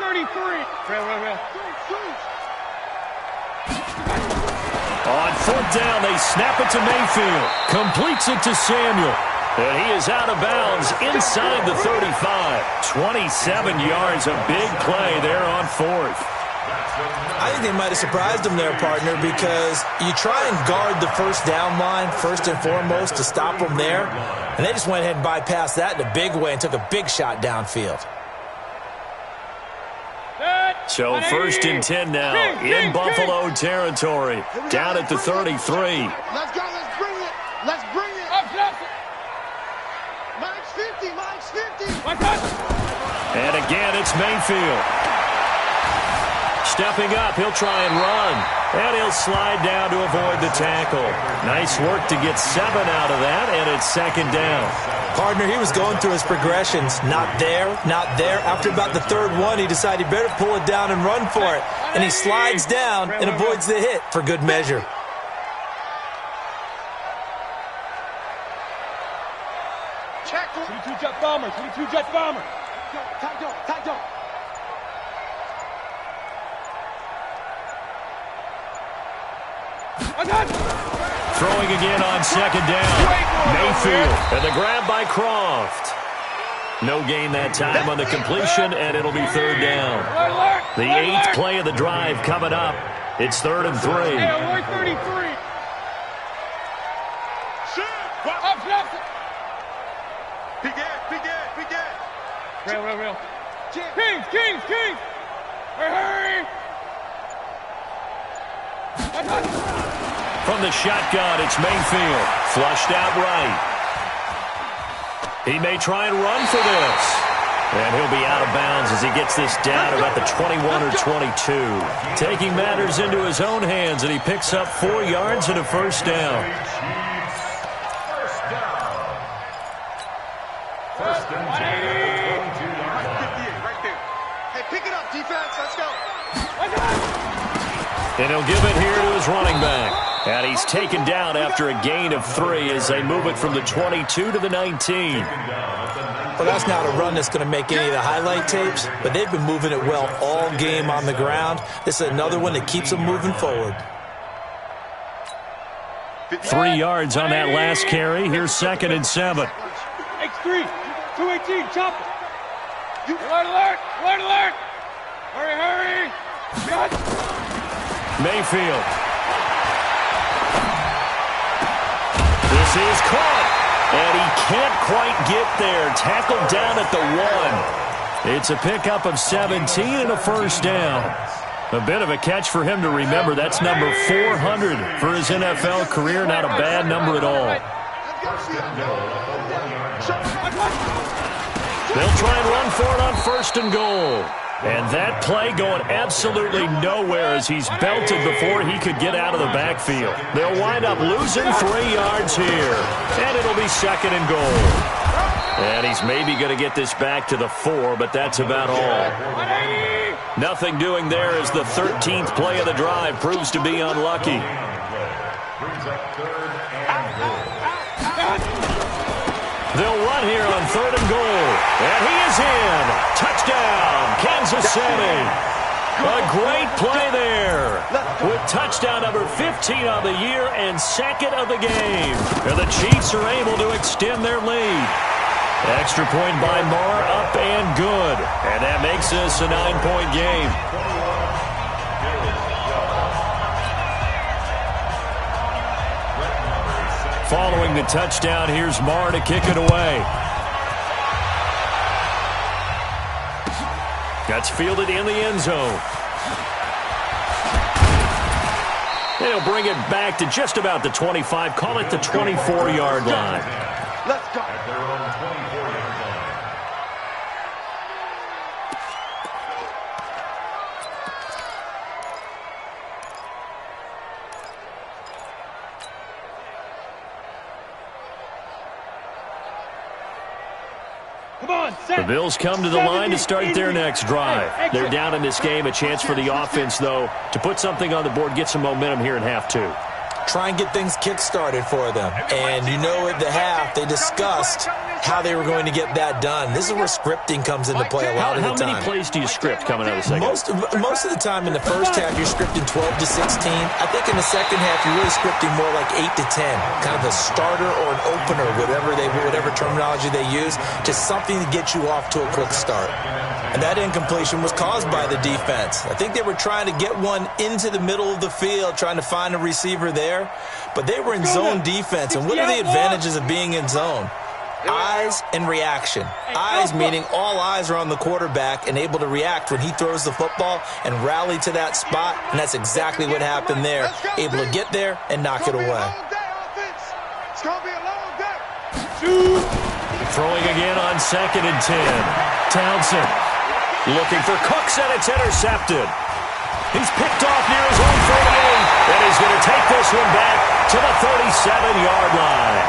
On fourth down, they snap it to Mayfield. Completes it to Samuel. And he is out of bounds inside the 35. 27 yards, a big play there on fourth. I think they might have surprised him there, partner, because you try and guard the first down line first and foremost to stop them there, and they just went ahead and bypassed that in a big way and took a big shot downfield. So first and 10 now in Buffalo territory, down at the 33. Let's go, let's bring it. Let's bring it. Mike's 50, Mike's 50. And again, it's Mayfield. Stepping up, he'll try and run. And he'll slide down to avoid the tackle. Nice work to get 7 out of that, and it's second down. Partner, he was going through his progressions. Not there, not there. After about the third one, he decided he better pull it down and run for it. And he slides down and avoids the hit for good measure. Check. 22 jet bomber, 22 jet bomber. Tight go. Throwing again on second down. Mayfield, and the grab by Croft. No gain that time on the completion, and it'll be third down. The 8th play of the drive coming up. It's 3rd and 3. Hey, alert 33. Real. Kings. Hurry. From the shotgun, it's Mayfield. Flushed out right. He may try and run for this. And he'll be out of bounds as he gets this down about the 21 or 22. Taking matters into his own hands, and he picks up 4 yards and a first down. First and 10 at the 22-yard line. Right there. Hey, pick it up, defense. Let's go. And he'll give it here to his running back. And he's taken down after a gain of 3 as they move it from the 22 to the 19. Well, that's not a run that's going to make any of the highlight tapes, but they've been moving it well all game on the ground. This is another one that keeps them moving forward. 3 yards on that last carry. Here's 2nd and 7. X3, 218, chop it. Alert, alert! Alert, alert! Hurry, hurry! Shot! Mayfield. This is caught. And he can't quite get there. Tackled down at the 1. It's a pickup of 17 and a first down. A bit of a catch for him to remember. That's number 400 for his NFL career. Not a bad number at all. They'll try and run for it on first and goal. And that play going absolutely nowhere as he's belted before he could get out of the backfield. They'll wind up losing 3 yards here. And it'll be second and goal. And he's maybe going to get this back to the 4, but that's about all. Nothing doing there as the 13th play of the drive proves to be unlucky. They'll run here on third and goal. And he is in. Touchdown, Kansas City. A great play there with touchdown number 15 on the year and second of the game. And the Chiefs are able to extend their lead. Extra point by Marr, up and good. And that makes this a 9-point game. Following the touchdown, here's Marr to kick it away. That's fielded in the end zone. They'll bring it back to just about the 25. Call it the 24-yard line. Let's go. At their own 24-yard line. Come on, set. The Bills come to the line to start their next drive. They're down in this game. A chance for the offense, though, to put something on the board, get some momentum here in half 2. Try and get things kick-started for them. And you know at the half, they discussed how they were going to get that done. This is where scripting comes into play a lot of the time. How many plays do you script coming out of the second? Most of the time in the first half, you're scripting 12 to 16. I think in the second half, you're really scripting more like 8 to 10. Kind of a starter or an opener, whatever terminology they use, just something to get you off to a quick start. And that incompletion was caused by the defense. I think they were trying to get one into the middle of the field, trying to find a receiver there. But they were in zone defense. And what are the advantages of being in zone? Eyes and reaction. Eyes meaning all eyes are on the quarterback and able to react when he throws the football and rally to that spot. And that's exactly what happened there. Able to get there and knock it away. It's going to be a long day. Throwing again on second and 10. Townsend looking for Cooks, and it's intercepted. He's picked off near his own 38, and he's going to take this one back to the 37-yard line.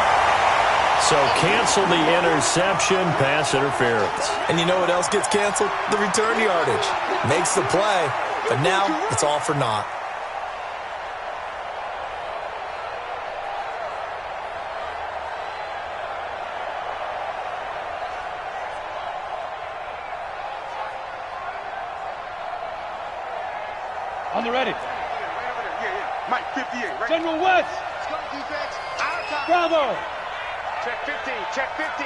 So cancel the interception, pass interference. And you know what else gets canceled? The return yardage. Makes the play, but now it's all for naught. On the ready. Yeah. Mike, 58, right? General West. Let's go, defense. Out of time. Bravo. Check 15, check 15.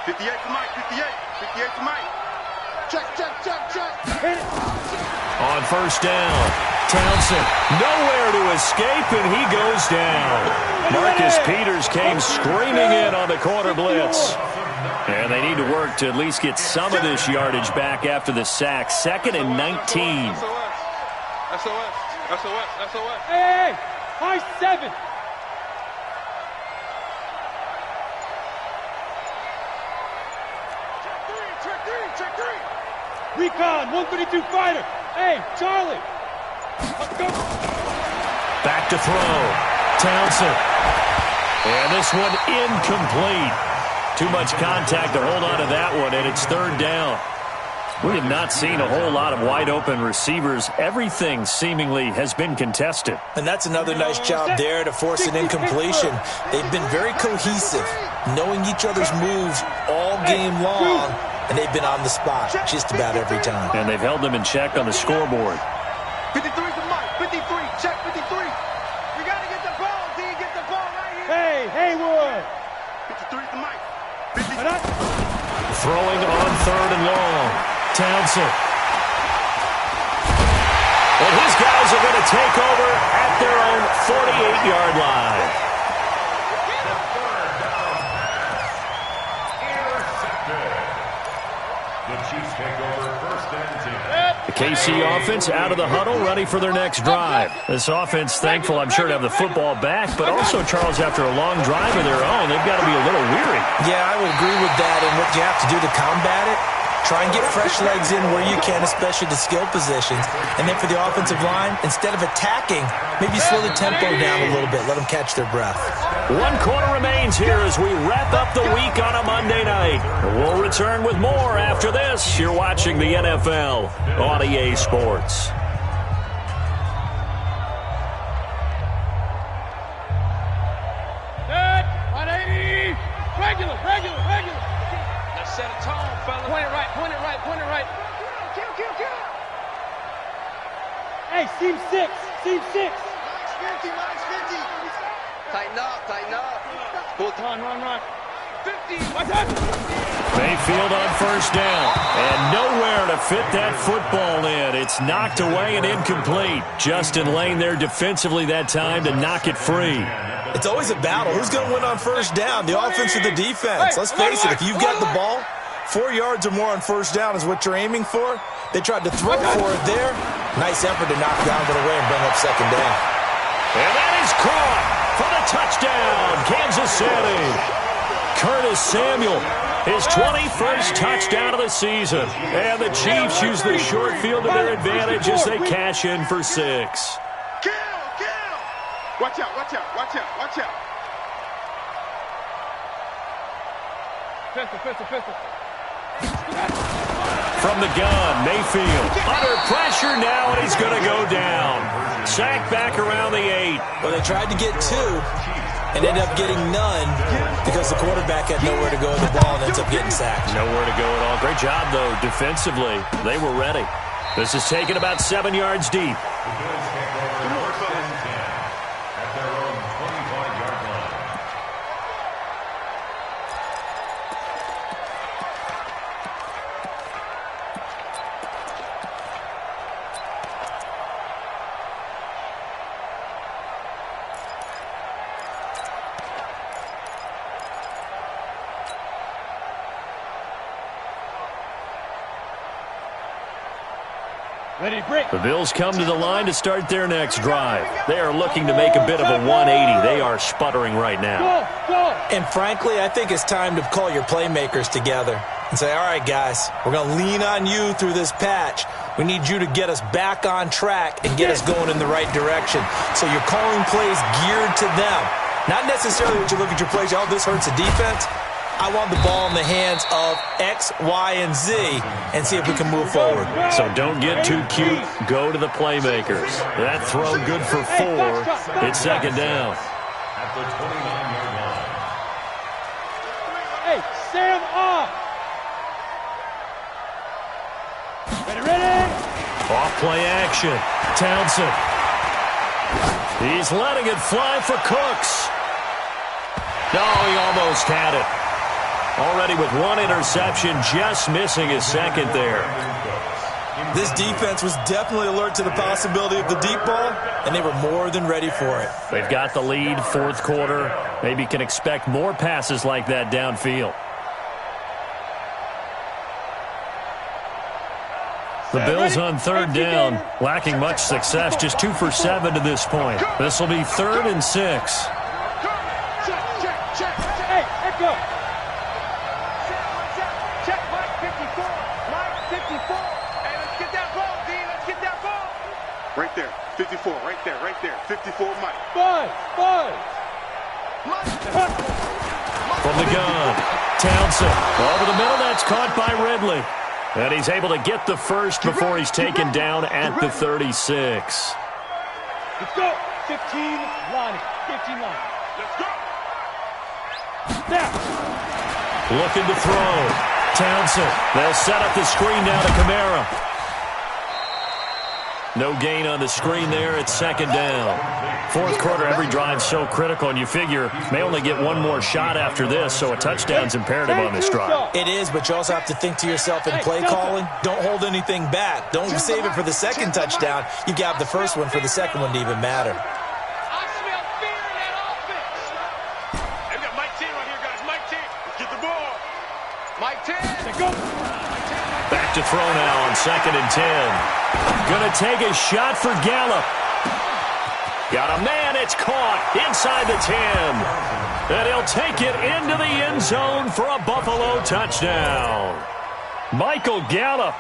58 for Mike, 58. 58 for Mike. Check. Hit it. On first down, Townsend nowhere to escape, and he goes down. Marcus Peters came screaming in on the corner blitz. And they need to work to at least get some of this yardage back after the sack. Second and 19. SOS. Hey, high 7. Check three. Recon, 132 fighter. Hey, Charlie. Let's go. Back to throw. Townsend. And this one incomplete. Too much contact to hold on to that one, and it's third down. We have not seen a whole lot of wide-open receivers. Everything seemingly has been contested. And that's another nice job there to force an incompletion. They've been very cohesive, knowing each other's moves all game long, and they've been on the spot just about every time. And they've held them in check on the scoreboard. 53 for Mike, 53, check 53. We got to get the ball, D, get the ball right here. Hey, Haywood. 53 for Mike. 53. Throwing on 3rd and long. Townsend. And his guys are going to take over at their own 48-yard line. The Chiefs take over 1st and 10. The KC offense out of the huddle, ready for their next drive. This offense, thankful, I'm sure, to have the football back, but also, Charles, after a long drive of their own, they've got to be a little weary. Yeah, I would agree with that. And what you have to do to combat it, try and get fresh legs in where you can, especially the skill positions. And then for the offensive line, instead of attacking, maybe slow the tempo down a little bit. Let them catch their breath. 1 quarter remains here as we wrap up the week on a Monday night. We'll return with more after this. You're watching the NFL on EA Sports. Set. 180. Regular. Let's set a tone, fella. Point it right. Kill. Hey, seam 6. Max 50. Tighten up. Run. 50. Watch out. Mayfield on 1st down. And nowhere to fit that football in. It's knocked away and incomplete. Justin Lane there defensively that time to knock it free. It's always a battle. Who's going to win on 1st down, the offense or the defense? Let's face it, if you've got the ball, 4 yards or more on 1st down is what you're aiming for. They tried to throw for it there. Nice effort to knock down to the way and bring up 2nd down. And that is caught for the touchdown, Kansas City. Curtis Samuel, his 21st touchdown of the season. And the Chiefs use the short field to their advantage as they cash in for 6. Kill. Watch out. Pistol. From the gun, Mayfield under pressure now, and he's going to go down. Sacked back around the 8. Well, they tried to get 2 and ended up getting none because the quarterback had nowhere to go with the ball and ends up getting sacked. Nowhere to go at all. Great job, though, defensively. They were ready. This is taken about 7 yards deep. The Bills come to the line to start their next drive. They are looking to make a bit of a 180. They are sputtering right now. And frankly, I think it's time to call your playmakers together and say, all right, guys, we're going to lean on you through this patch. We need you to get us back on track and get us going in the right direction. So you're calling plays geared to them. Not necessarily what you look at your plays, oh, this hurts the defense. I want the ball in the hands of X, Y, and Z and see if we can move forward. So don't get too cute. Go to the playmakers. That throw good for 4. It's 2nd down. At the 29-yard line. Hey, Sam off. Ready. Off play action. Townsend. He's letting it fly for Cooks. No, he almost had it. Already with 1 interception, just missing his 2nd there. This defense was definitely alert to the possibility of the deep ball, and they were more than ready for it. They've got the lead, 4th quarter. Maybe can expect more passes like that downfield. The Bills on 3rd down, lacking much success, just 2 for 7 to this point. This will be 3rd and 6. Check. Hey, let's go. Check, Mike 54. Hey, let's get that ball, D. Let's get that ball. Right there. 54. Right there. 54, Mike. Five. From the gun, Townsend. Over the middle, that's caught by Ridley. And he's able to get the first before he's taken down at the 36. Let's go. 15 line. Let's go. Now. Looking to throw. Townsend. They'll set up the screen down to Kamara. No gain on the screen there. It's second down. Fourth quarter, every drive's so critical, and you figure may only get one more shot after this, so a touchdown's imperative on this drive. It is, but you also have to think to yourself in play calling, don't hold anything back. Don't save it for the second touchdown. You got the first one for the second one to even matter. I smell fear in that offense. Hey, we got Mike 10 right here, guys. Mike 10. Let's get the ball. Mike 10. Go. Back to throw now on 2nd and 10. Going to take a shot for Gallup. Got a man, it's caught inside the 10. And he'll take it into the end zone for a Buffalo touchdown. Michael Gallup,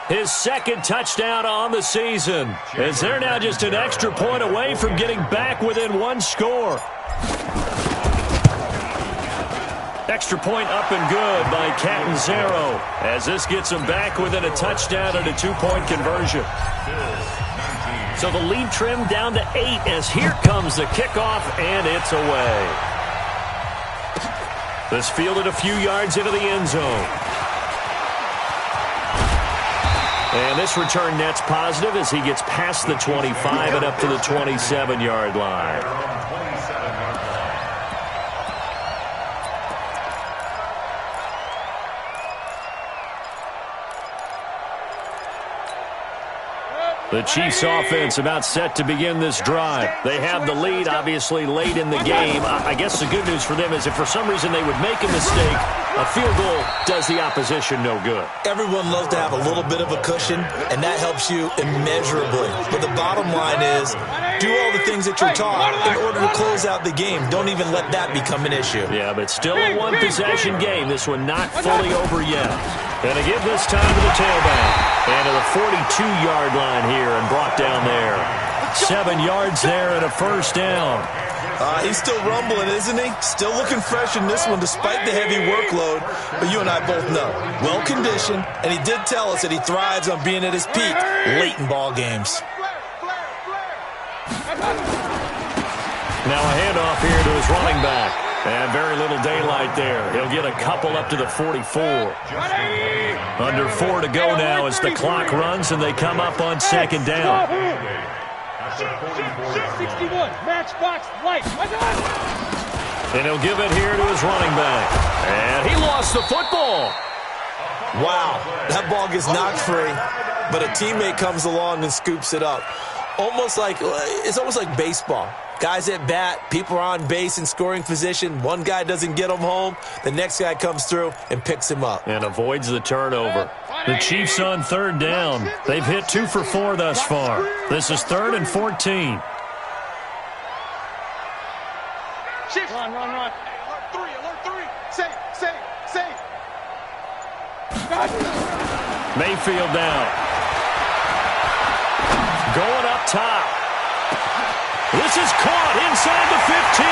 his second touchdown on the season, as they're now just an extra point away from getting back within one score. Extra point up and good by Catanzaro, as this gets them back within a touchdown and a 2-point conversion. So the lead trimmed down to 8 as here comes the kickoff, and it's away. This fielded a few yards into the end zone. And this return net's positive as he gets past the 25 and up to the 27-yard line. The Chiefs offense about set to begin this drive. They have the lead, obviously, late in the game. I guess the good news for them is if for some reason they would make a mistake, a field goal does the opposition no good. Everyone loves to have a little bit of a cushion, and that helps you immeasurably. But the bottom line is, do all the things that you're taught in order to close out the game. Don't even let that become an issue. Yeah, but still a one-possession game. This one not fully over yet. Going to give this time to the tailback. And to the 42-yard line here and brought down there. 7 yards there and a first down. He's still rumbling, isn't he? Still looking fresh in this one despite the heavy workload. But you and I both know, well-conditioned, and he did tell us that he thrives on being at his peak late in ball games. Now a handoff here to his running back. And very little daylight there. He'll get a couple up to the 44. Under 4 to go now as the clock runs and they come up on second down. 61, matchbox light. And he'll give it here to his running back. And he lost the football. Wow, that ball gets knocked free, but a teammate comes along and scoops it up. It's almost like baseball. Guys at bat, people are on base in scoring position. One guy doesn't get him home. The next guy comes through and picks him up. And avoids the turnover. The Chiefs on third down. They've hit 2 for 4 thus far. This is 3rd and 14. Shift. Run. Alert 3. Safe. Mayfield down. Going up top. This is caught inside the 15.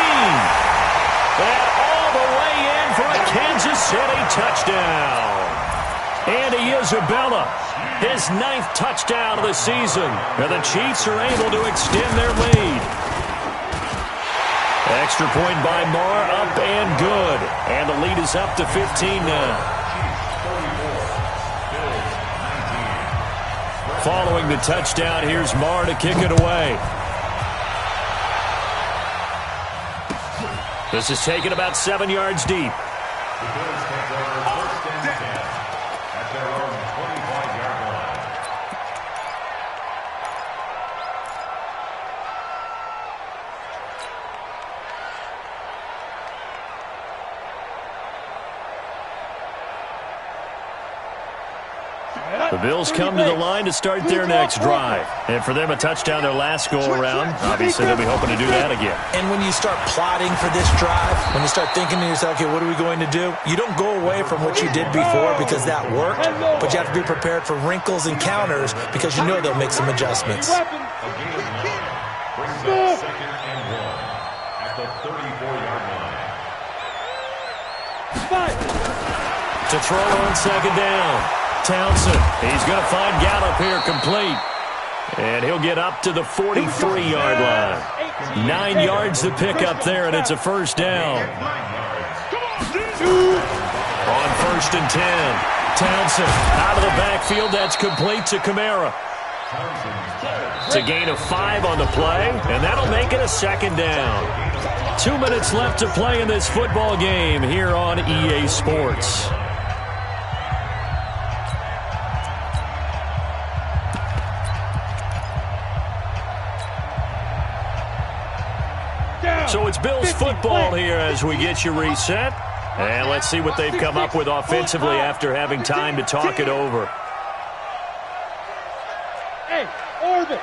And all the way in for a Kansas City touchdown. Andy Isabella, his 9th touchdown of the season. And the Chiefs are able to extend their lead. Extra point by Marr, up and good. And the lead is up to 15 now. Following the touchdown, here's Marr to kick it away. This is taken about 7 yards deep. The Bills take over 1st and 10 at their own 25-yard line. The Bills come to the line to start their next drive. And for them, a touchdown their last go-around. Obviously, they'll be hoping to do that again. And when you start plotting for this drive, when you start thinking to yourself, okay, what are we going to do? You don't go away from what you did before because that worked, but you have to be prepared for wrinkles and counters because you know they'll make some adjustments. Brings up 2nd and 1 at the 34-yard line. To throw on second down. Townsend, he's going to find Gallup here complete. And he'll get up to the 43-yard line. 9 yards to pick up there, and it's a first down. On 1st and 10, Townsend out of the backfield. That's complete to Kamara. It's a gain of 5 on the play, and that'll make it a second down. 2 minutes left to play in this football game here on EA Sports. So it's Bills football here as we get you reset. And let's see what they've come up with offensively after having time to talk it over. Hey, orbit.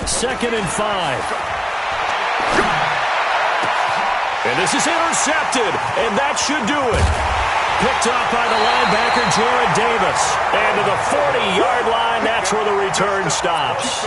2nd and 5. And this is intercepted, and that should do it. Picked off by the linebacker, Jared Davis. And to the 40-yard line, that's where the return stops.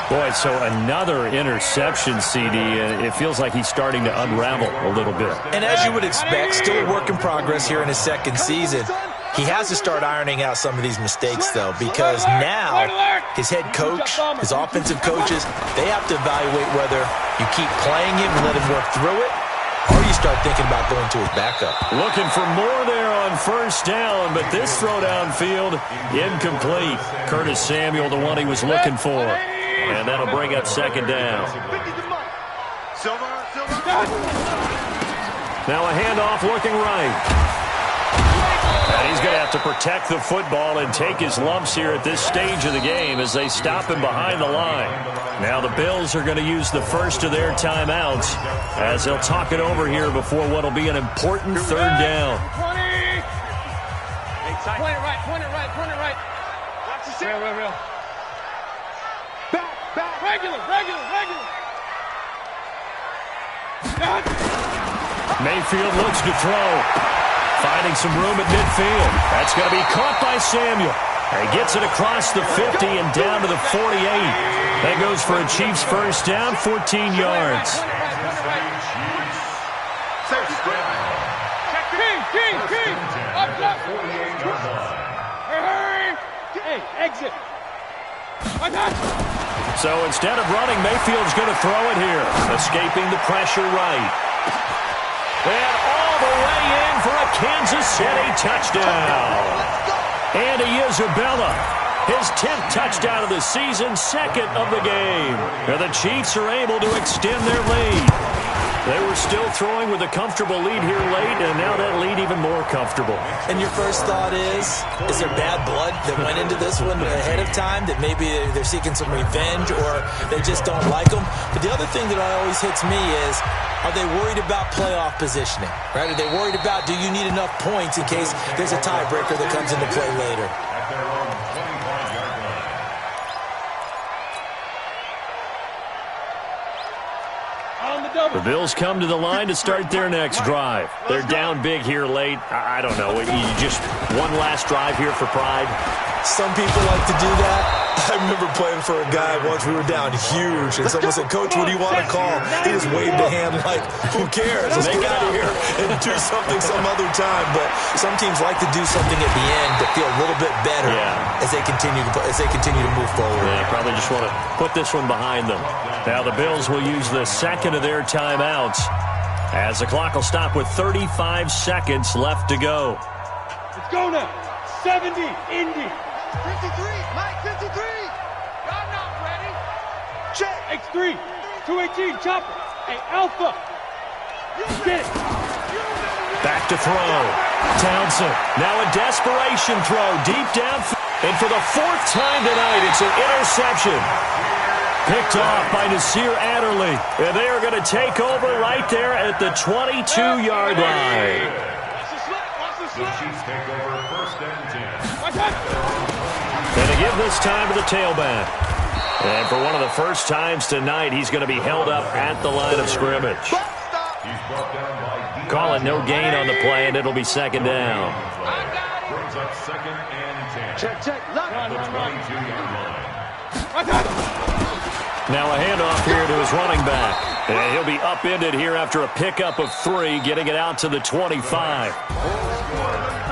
Boy, so another interception, CD. It feels like he's starting to unravel a little bit. And as you would expect, still a work in progress here in his second season. He has to start ironing out some of these mistakes, though, because now his head coach, his offensive coaches, they have to evaluate whether you keep playing him and let him work through it, or you start thinking about going to his backup. Looking for more there on first down, but this throw downfield, incomplete. Curtis Samuel, the one he was looking for. And that'll bring up second down. Now a handoff looking right. And he's going to have to protect the football and take his lumps here at this stage of the game as they stop him behind the line. Now the Bills are going to use the first of their timeouts as they'll talk it over here before what will be an important third down. 20. Point it right, point it right, point it right. Watch the set. Real. Back. Regular. Mayfield looks to throw. Finding some room at midfield. That's going to be caught by Samuel. He gets it across the 50 and down to the 48. That goes for a Chiefs first down, 14 yards. King. Up. Hurry. Hey, exit. So instead of running, Mayfield's going to throw it here. Escaping the pressure right. And all the way in for a Kansas City touchdown. Andy Isabella, his 10th touchdown of the season, 2nd of the game. And the Chiefs are able to extend their lead. They were still throwing with a comfortable lead here late, and now that lead even more comfortable. And your first thought is there bad blood that went into this one ahead of time, that maybe they're seeking some revenge or they just don't like them? But the other thing that always hits me is, are they worried about playoff positioning? Right? Are they worried about, do you need enough points in case there's a tiebreaker that comes into play later? The Bills come to the line to start their next drive. They're down big here late. I don't know. You just one last drive here for pride? Some people like to do that. I remember playing for a guy once. We were down huge, and someone said, "Coach, what do you want to call?" He just waved a hand like, "Who cares? Let's get out of here and do something some other time." But some teams like to do something at the end to feel a little bit better as they continue to move forward. Yeah, probably just want to put this one behind them. Now the Bills will use the second of their timeouts as the clock will stop with 35 seconds left to go. Let's go now. 70, Indy. 53, Mike, 53. Y'all not ready? Check. X3, 218, chopper. Hey, Alpha. Get it. Back to throw. Townsend. Now a desperation throw deep down. And for the 4th time tonight, it's an interception. Picked off by Nasir Adderley. And they are going to take over right there at the 22-yard line. The Chiefs take over first and 10. And they give this time to the tailback. And for one of the first times tonight, he's going to be held up at the line of scrimmage. Call it no gain on the play, and it'll be second down. Brings up second and 10. Check. The 22-yard line. Now a handoff here to his running back. And he'll be upended here after a pickup of 3, getting it out to the 25.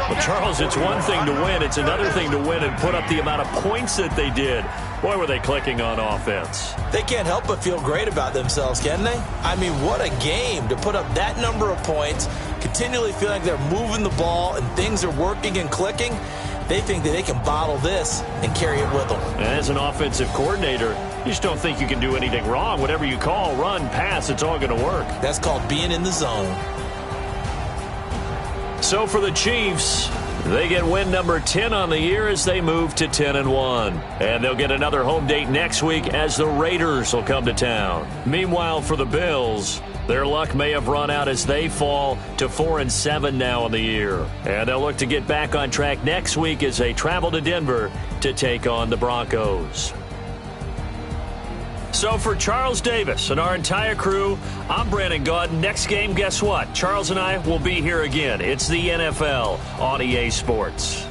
Well, Charles, it's one thing to win. It's another thing to win and put up the amount of points that they did. Boy, were they clicking on offense. They can't help but feel great about themselves, can they? I mean, what a game to put up that number of points, continually feeling like they're moving the ball and things are working and clicking. They think that they can bottle this and carry it with them. As an offensive coordinator, you just don't think you can do anything wrong. Whatever you call, run, pass, it's all going to work. That's called being in the zone. So for the Chiefs, they get win number 10 on the year as they move to 10-1. And they'll get another home date next week as the Raiders will come to town. Meanwhile, for the Bills, their luck may have run out as they fall to 4-7 now on the year. And they'll look to get back on track next week as they travel to Denver to take on the Broncos. So for Charles Davis and our entire crew, I'm Brandon Gaudin. Next game, guess what? Charles and I will be here again. It's the NFL on EA Sports.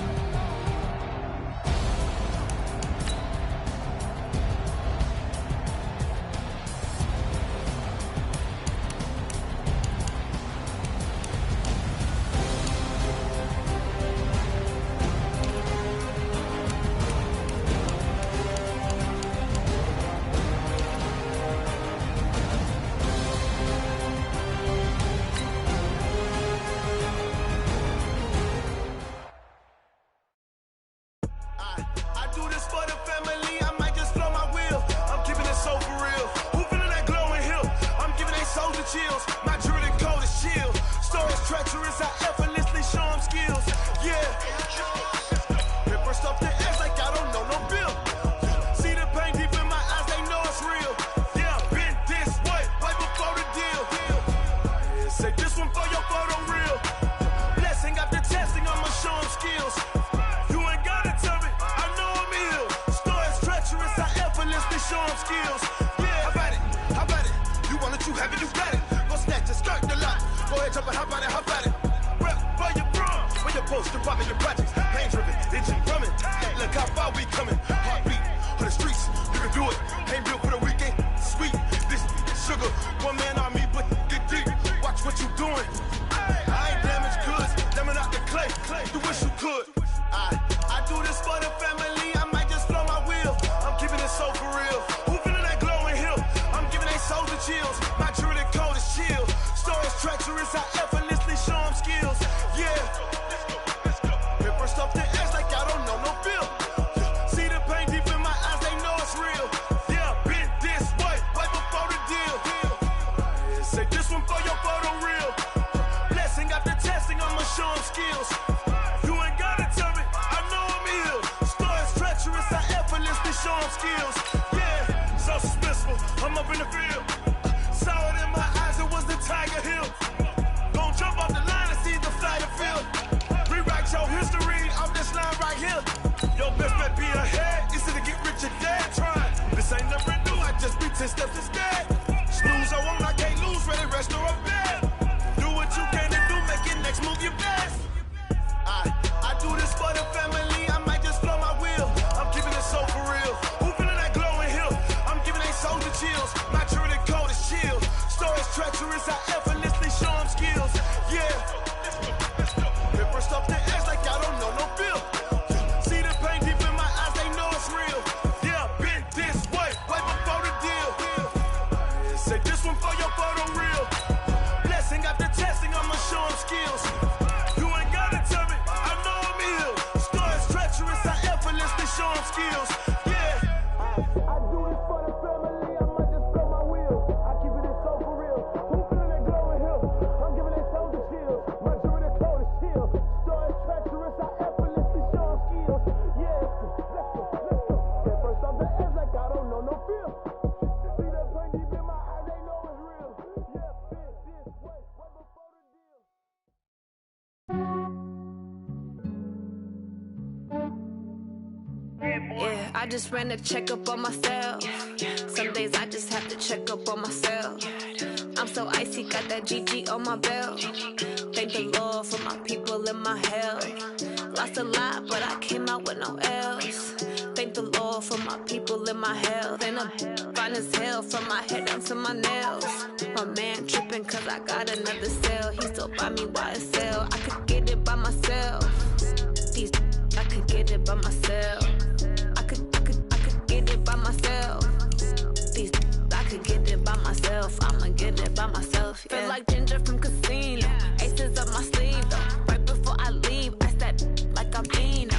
I just ran a checkup on myself. Some days I just have to check up on myself. I'm so icy, got that GG on my belt. Thank the Lord for my people in my health. Lost a lot, but I came out with no L's. Thank the Lord for my people in my health. And I'm fine as hell from my head down to my nails. My man tripping cause I got another cell. He still buy me YSL. I could get it by myself. These I could get it by myself. I could get it by myself. These I could get it by myself. I'ma get it by myself. Yeah. Feel like Ginger from Casino. Aces up my sleeve though. Right before I leave, I step like I'm Dino.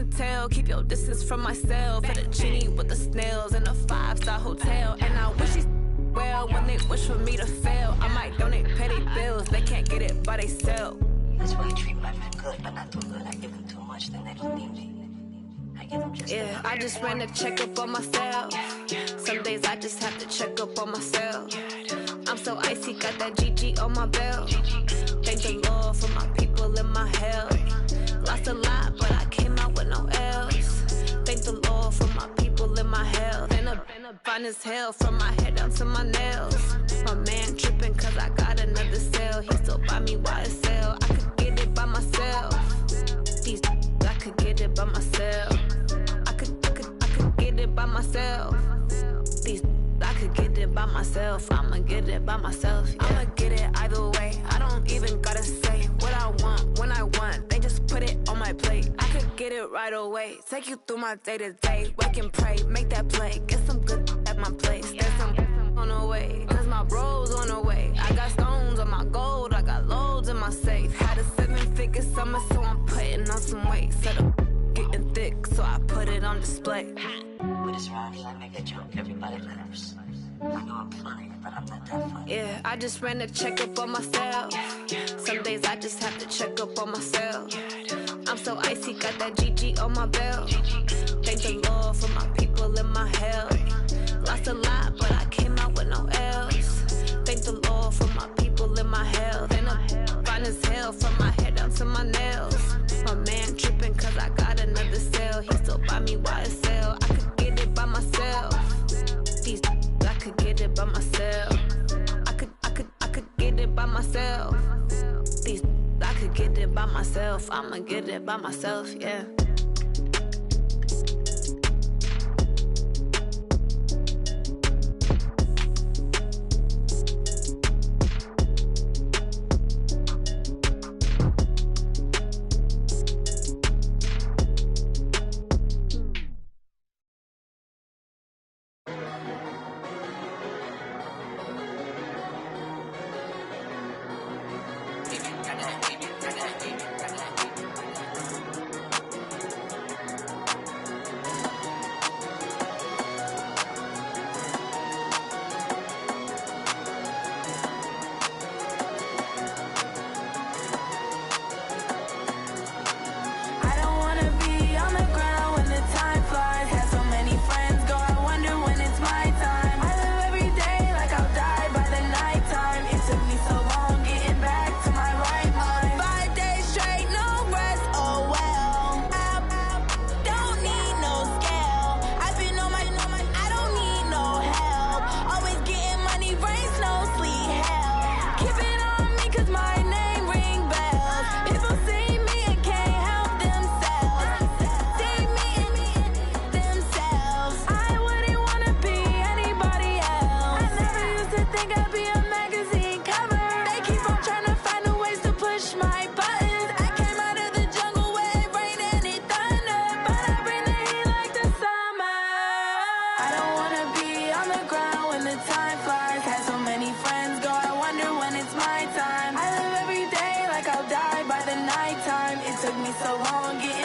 and tell. Keep your distance from myself. At a genie with the snails in a 5-star hotel. And I wish he's well when they wish for me to fail. I might donate petty bills. They can't get it by themselves. That's why I treat my men good, but not too good. I give them too much, then they don't need me. I give them just yeah, I just ran a checkup on myself. Some days I just have to check up on myself. I'm so icy, got that GG on my belt. Thank the Lord for my people in my health. Lost a lot, but I came out with no L's. Thank the Lord for my people in my health. And a fine as hell from my head down to my nails. My man tripping cause I got another cell. He still buy me YSL. I could get it by myself. These I could get it by myself. I could get it by myself. These I could get it by myself. I'ma get it by myself. Yeah. I'ma get it either way. I don't even gotta say what I want when I want. They just put it on my plate. I could get it right away. Take you through my day to day. Wake and pray, make that play. Get some good at my place. There's some on the way. Cause my bro's on the way. I got stones on my gold. I got loads in my safe. Had a 7-figure summer, so I'm putting on some weight. Set up getting thick, so I put it on display. With this round here, I make a joke, everybody laughs. I know I'm funny, but I'm not that funny. Yeah, I just ran a checkup on myself. Some days I just have to check up on myself. I'm so icy, got that GG on my belt. Thank the Lord for my people in my health. Lost a lot, but I came out with no L's. Thank the Lord for my people in my health. And I'm fine as hell from my head down to my nails. My man tripping cause I got another cell. He still buy me YSL. I could get it by myself. These I could get it by myself. I could get it by myself. These I could get it by myself. I'ma get it by myself, yeah. Took me so long getting